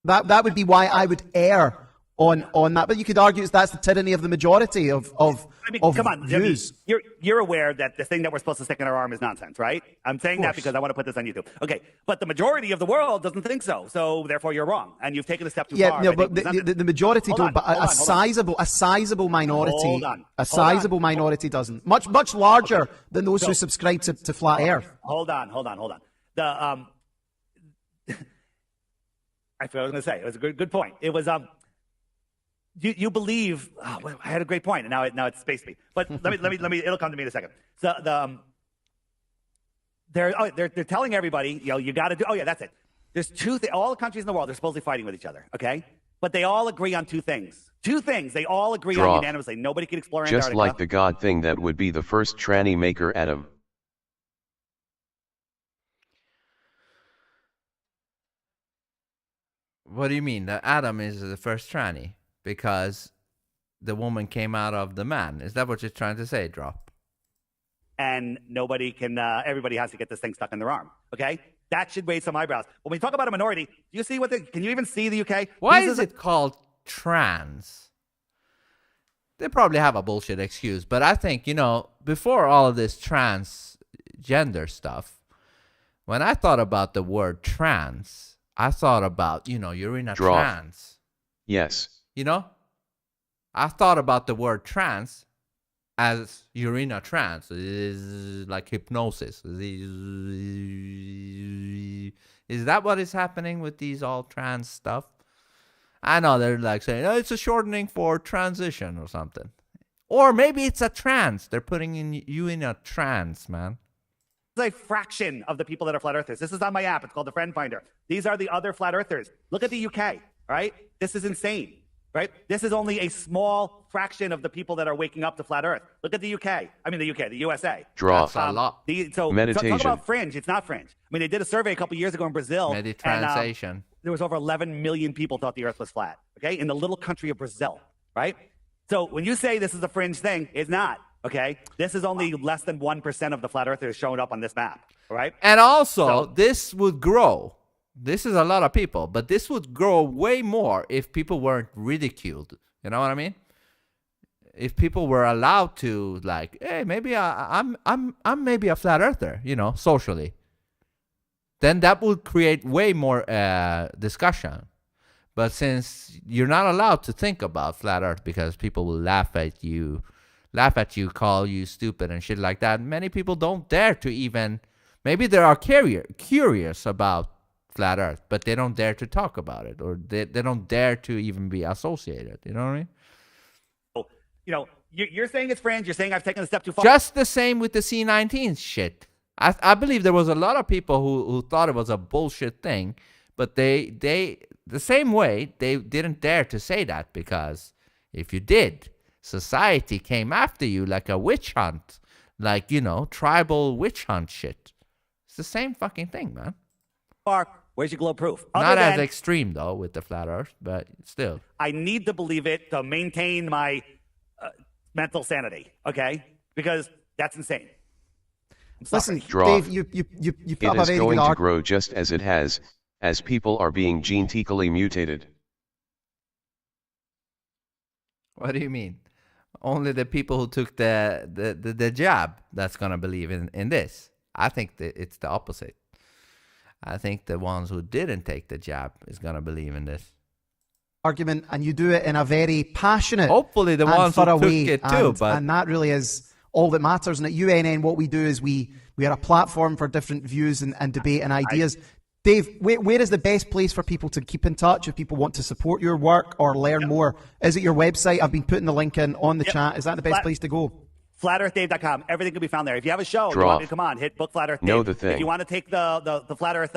That would be why I would err on that. But you could argue that's the tyranny of the majority of come on, views. You're aware that the thing that we're supposed to stick in our arm is nonsense, right? I'm saying that because I want to put this on YouTube. Okay, but the majority of the world doesn't think so. So therefore, you're wrong, and you've taken a step too far. Yeah, no, but the majority don't. But a sizable minority, minority doesn't. Much larger than those who subscribe to flat Earth. Hold on. I forgot what I was going to say. It was a good point. It was You believe? Oh, well, I had a great point, and now it's spaced me. But let me. It'll come to me in a second. So they're telling everybody, you got to do. Oh yeah, that's it. There's all the countries in the world are supposedly fighting with each other, okay? But they all agree on two things. Two things they all agree on unanimously. Nobody can explore Antarctica. Just like the God thing that would be the first tranny maker Adam. What do you mean? That Adam is the first tranny because the woman came out of the man. Is that what you're trying to say, Drop? And nobody can, everybody has to get this thing stuck in their arm, okay? That should raise some eyebrows. When we talk about a minority, do you see can you even see the UK? Why is it called trans? They probably have a bullshit excuse, but I think, before all of this transgender stuff, when I thought about the word trans, I thought about, you're in a trance. Yes. I thought about the word trans as you're in a trance. It is like hypnosis. Is that what is happening with these all trans stuff? I know they're like saying, it's a shortening for transition or something. Or maybe it's a trance. They're putting you in a trance, man. It's a fraction of the people that are flat earthers. This is on my app. It's called the Friend Finder. These are the other flat earthers. Look at the UK, all right? This is insane, right? This is only a small fraction of the people that are waking up to flat earth. Look at the UK. The USA. That's a lot. Meditation. Talk about fringe. It's not fringe. They did a survey a couple years ago in Brazil. Meditranslation. There was over 11 million people thought the earth was flat, okay? In the little country of Brazil, right? So when you say this is a fringe thing, it's not. Okay, this is only less than 1% of the flat earthers showing up on this map, all right? And also, this would grow. This is a lot of people, but this would grow way more if people weren't ridiculed. You know what I mean? If people were allowed to, like, hey, maybe I'm maybe a flat earther, socially. Then that would create way more discussion. But since you're not allowed to think about flat earth because people will laugh at you, call you stupid and shit like that. Many people don't dare to even, maybe they are curious about flat earth, but they don't dare to talk about it, or they don't dare to even be associated. You know what I mean? You're saying it's fringe. You're saying I've taken a step too far. Just the same with the C-19 shit. I believe there was a lot of people who thought it was a bullshit thing, but they the same way, they didn't dare to say that, because if you did, society came after you like a witch hunt, like, tribal witch hunt shit. It's the same fucking thing, man. Where's your glow proof? Not as extreme, though, with the flat earth, but still. I need to believe it to maintain my mental sanity, okay? Because that's insane. Listen, Draw. Dave, you put It up a is very going good to argument. grow just as it has, as people are being genetically mutated. What do you mean? Only the people who took the jab that's going to believe in this. I think that it's the opposite. I think the ones who didn't take the jab is going to believe in this Argument, and you do it in a very passionate, hopefully the ones who thorough took way, it too, but and that really is all that matters. And at UNN, what we do is we are a platform for different views and debate and ideas. Dave, where is the best place for people to keep in touch if people want to support your work or learn more? Is it your website? I've been putting the link in on the chat. Is that the best place to go? FlatEarthDave.com. Everything can be found there. If you have a show, you Draw. want me to come on, hit book Flat Earth Dave. Know the thing. If you want to take the Flat Earth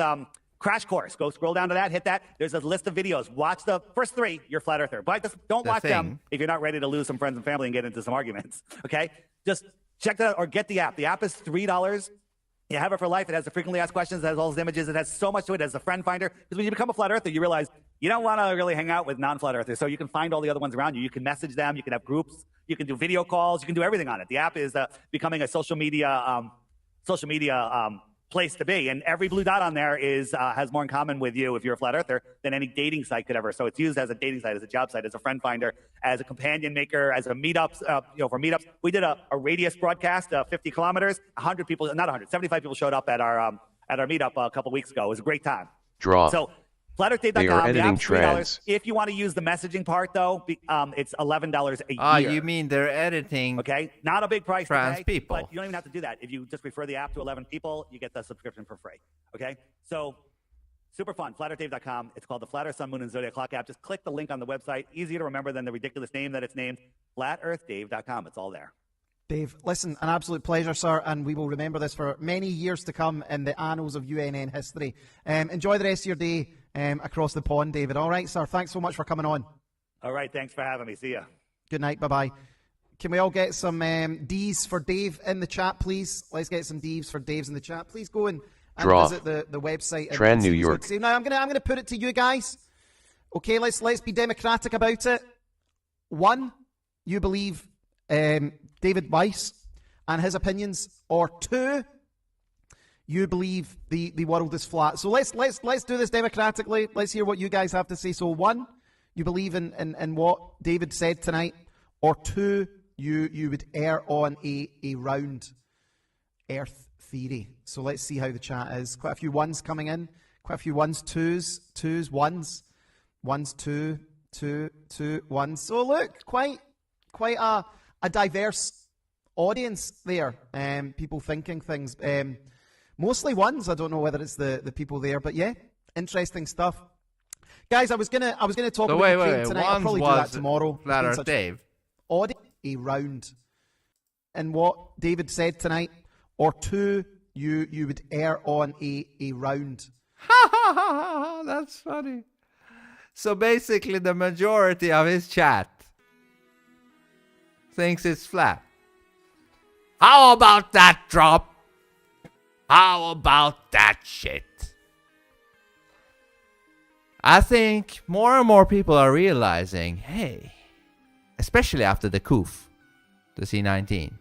crash course, go scroll down to that, hit that. There's a list of videos. Watch the first 3, you're Flat Earther. But don't watch them if you're not ready to lose some friends and family and get into some arguments, okay? Just check that out or get the app. The app is $3. You have it for life. It has the frequently asked questions. It has all those images. It has so much to it. It has a friend finder. Because when you become a flat earther, you realize you don't want to really hang out with non-flat earthers. So you can find all the other ones around you. You can message them. You can have groups. You can do video calls. You can do everything on it. The app is becoming a social media place to be. And every blue dot on there has more in common with you if you're a flat earther than any dating site could ever. So it's used as a dating site, as a job site, as a friend finder, as a companion maker, as a meetups, for meetups. We did a radius broadcast, 50 kilometers, 100 people, not 100, 75 people showed up at our meetup a couple weeks ago. It was a great time. Draw. So FlatEarthDave.com. They are the editing app's $3. trends. If you want to use the messaging part, though, it's $11 a year. Oh, you mean they're editing? Okay, not a big price trans to pay, people. but you don't even have to do that. If you just refer the app to 11 people, you get the subscription for free. Okay, so super fun. FlatEarthDave.com. It's called the Flat Earth Sun, Moon, and Zodiac Clock app. Just click the link on the website. Easier to remember than the ridiculous name that it's named. FlatEarthDave.com. It's all there. Dave, listen, an absolute pleasure, sir, and we will remember this for many years to come in the annals of UNN history. Enjoy the rest of your day across the pond, David. All right, sir. Thanks so much for coming on. All right, thanks for having me. See ya. Good night. Bye-bye. Can we all get some D's for Dave in the chat, please? Let's get some D's for Dave's in the chat. Please go and visit the website. Tran, New York. Now, I'm gonna put it to you guys. Okay, let's be democratic about it. One, you believe David Weiss and his opinions, or two, you believe the world is flat. So let's do this democratically. Let's hear what you guys have to say. So one, you believe in what David said tonight, or two, you would err on a round Earth theory. So let's see how the chat is. Quite a few ones coming in. Quite a few ones, twos, ones, two, ones. So look, quite a diverse audience there. People thinking things. Mostly ones. I don't know whether it's the people there, but yeah, interesting stuff. Guys, I was gonna talk about Ukraine tonight. I'll probably do that tomorrow. Flat Earth Dave. A round. And what David said tonight, or two, you would err on a round. Ha ha ha! That's funny. So basically, the majority of his chat thinks it's flat. How about that drop? How about that shit? I think more and more people are realizing, hey, especially after the coup, the C-19,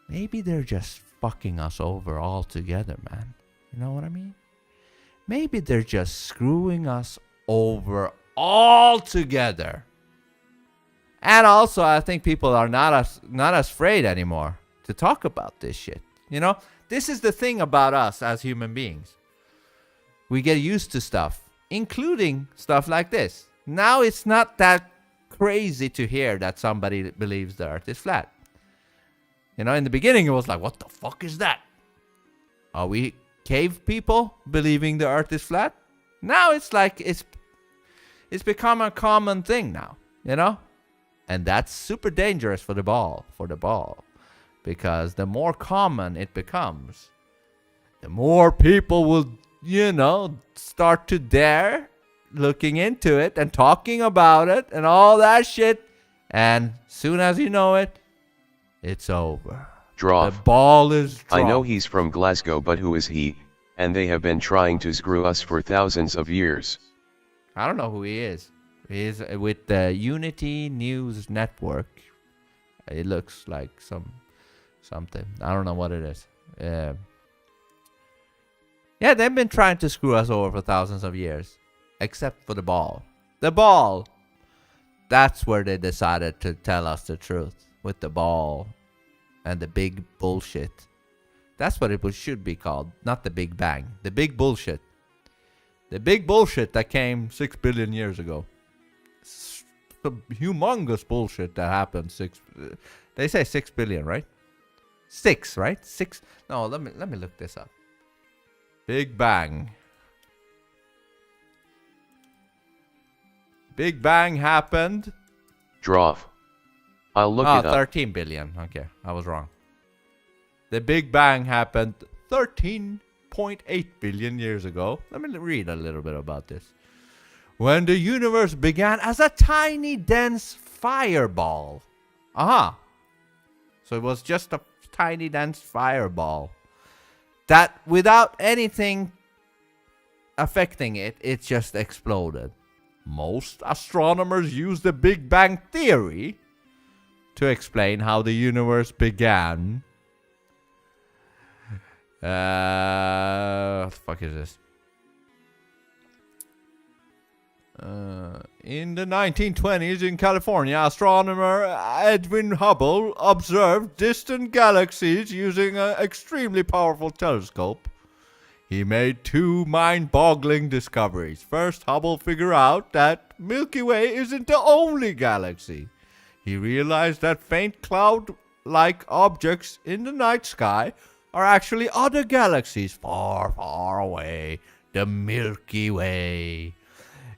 maybe they're just fucking us over altogether, man. You know what I mean? Maybe they're just screwing us over altogether. And also, I think people are not as afraid anymore to talk about this shit. You know, this is the thing about us as human beings. We get used to stuff, including stuff like this. Now it's not that crazy to hear that somebody believes the earth is flat. You know, in the beginning it was like, what the fuck is that? Are we cave people believing the earth is flat? Now it's like it's become a common thing now, you know? And that's super dangerous for the ball. Because the more common it becomes, the more people will, you know, start to dare looking into it and talking about it and all that shit. And soon as you know it, it's over. Draw. The ball is dropped. I know he's from Glasgow, but who is he? And they have been trying to screw us for thousands of years. I don't know who he is. He's with the Unity News Network. It looks like something. I don't know what it is. Yeah, they've been trying to screw us over for thousands of years. Except for the ball. The ball. That's where they decided to tell us the truth. With the ball. And the big bullshit. That's what it should be called. Not the Big Bang. The big bullshit. The big bullshit that came 6 billion years ago. The humongous bullshit that happened they say 6 billion, right? 6, right? 6. No, let me look this up. Big Bang. Big Bang happened. Draw. I'll look it up. 13 billion. Okay, I was wrong. The Big Bang happened 13.8 billion years ago. Let me read a little bit about this. When the universe began as a tiny, dense fireball. Aha. So it was just a tiny, dense fireball. That without anything affecting it, it just exploded. Most astronomers use the Big Bang theory to explain how the universe began. What the fuck is this? In the 1920s in California, astronomer Edwin Hubble observed distant galaxies using an extremely powerful telescope. He made two mind-boggling discoveries. First, Hubble figured out that Milky Way isn't the only galaxy. He realized that faint cloud-like objects in the night sky are actually other galaxies far, far away. The Milky Way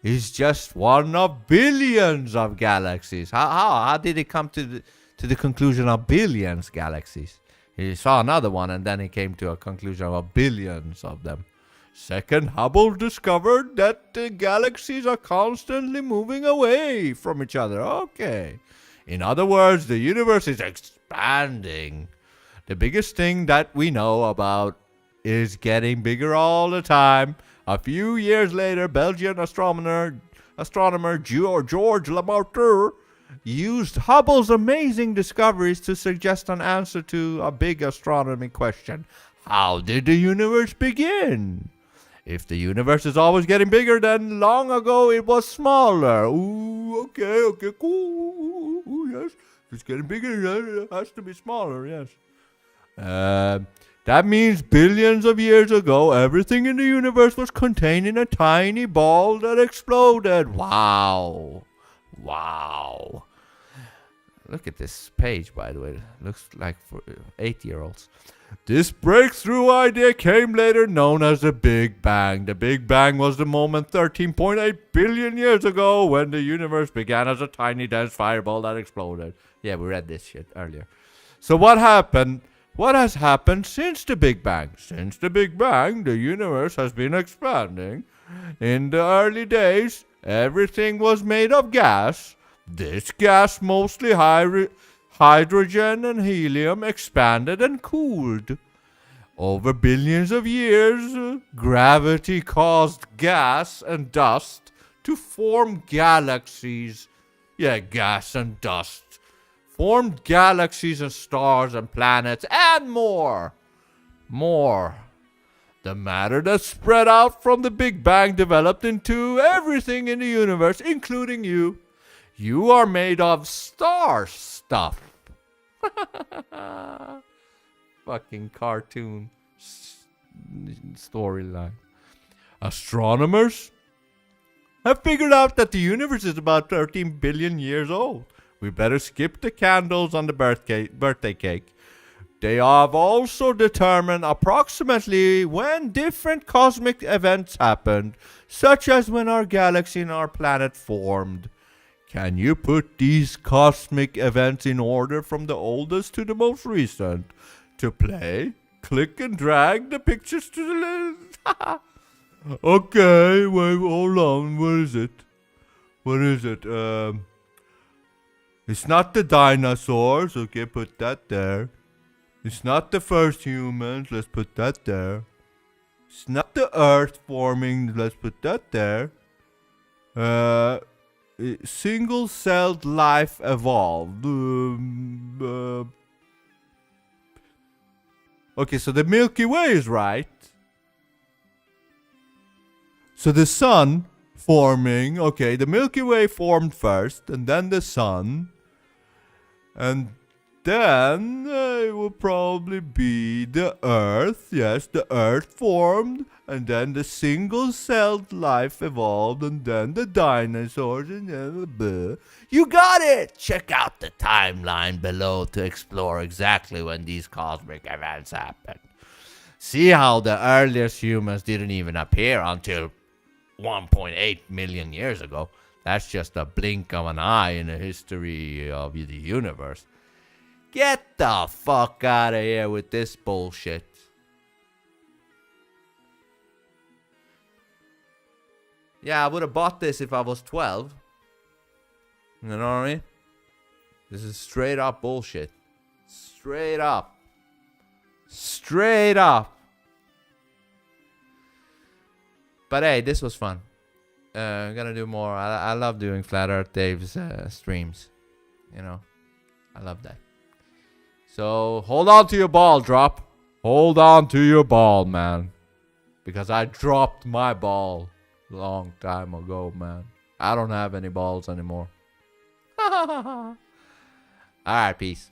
is just one of billions of galaxies. How did it come to to the conclusion of billions galaxies. He saw another one, and then he came to a conclusion of billions of them. Second, Hubble discovered that the galaxies are constantly moving away from each other. Okay. In other words, the universe is expanding. The biggest thing that we know about is getting bigger all the time. A few years later, Belgian astronomer George Lamartine used Hubble's amazing discoveries to suggest an answer to a big astronomy question. How did the universe begin? If the universe is always getting bigger, then long ago it was smaller. Ooh, okay, cool. Ooh, yes, if it's getting bigger, it has to be smaller, yes. That means billions of years ago, everything in the universe was contained in a tiny ball that exploded. Wow. Look at this page, by the way. It looks like for 8-year-olds. This breakthrough idea came later known as the Big Bang. The Big Bang was the moment 13.8 billion years ago when the universe began as a tiny dense fireball that exploded. Yeah, we read this shit earlier. So what happened? What has happened since the Big Bang? Since the Big Bang, the universe has been expanding. In the early days, everything was made of gas. This gas, mostly hydrogen and helium, expanded and cooled. Over billions of years, gravity caused gas and dust to form galaxies. Yeah, gas and dust. Formed galaxies and stars and planets and more. The matter that spread out from the Big Bang developed into everything in the universe, including you. You are made of star stuff. Fucking cartoon storyline. Astronomers have figured out that the universe is about 13 billion years old. We better skip the candles on the birthday cake. They have also determined approximately when different cosmic events happened, such as when our galaxy and our planet formed. Can you put these cosmic events in order from the oldest to the most recent? To play, click and drag the pictures to the left. Okay, wait, hold on. What is it? It's not the dinosaurs. Okay, put that there. It's not the first humans. Let's put that there. It's not the Earth forming. Let's put that there. Single-celled life evolved. Okay, so the Milky Way is right. So the sun forming. Okay, the Milky Way formed first, and then the sun. And then it will probably be the Earth. Yes, the Earth formed, and then the single-celled life evolved, and then the dinosaurs, and then You got it! Check out the timeline below to explore exactly when these cosmic events happened. See how the earliest humans didn't even appear until 1.8 million years ago. That's just a blink of an eye in the history of the universe. Get the fuck out of here with this bullshit. Yeah, I would have bought this if I was 12. You know what I mean? This is straight up bullshit. Straight up. But hey, this was fun. I'm gonna do more. I love doing Flat Earth Dave's streams. You know, I love that. So hold on to your ball, Drop. Hold on to your ball, man. Because I dropped my ball a long time ago, man. I don't have any balls anymore. Alright, peace.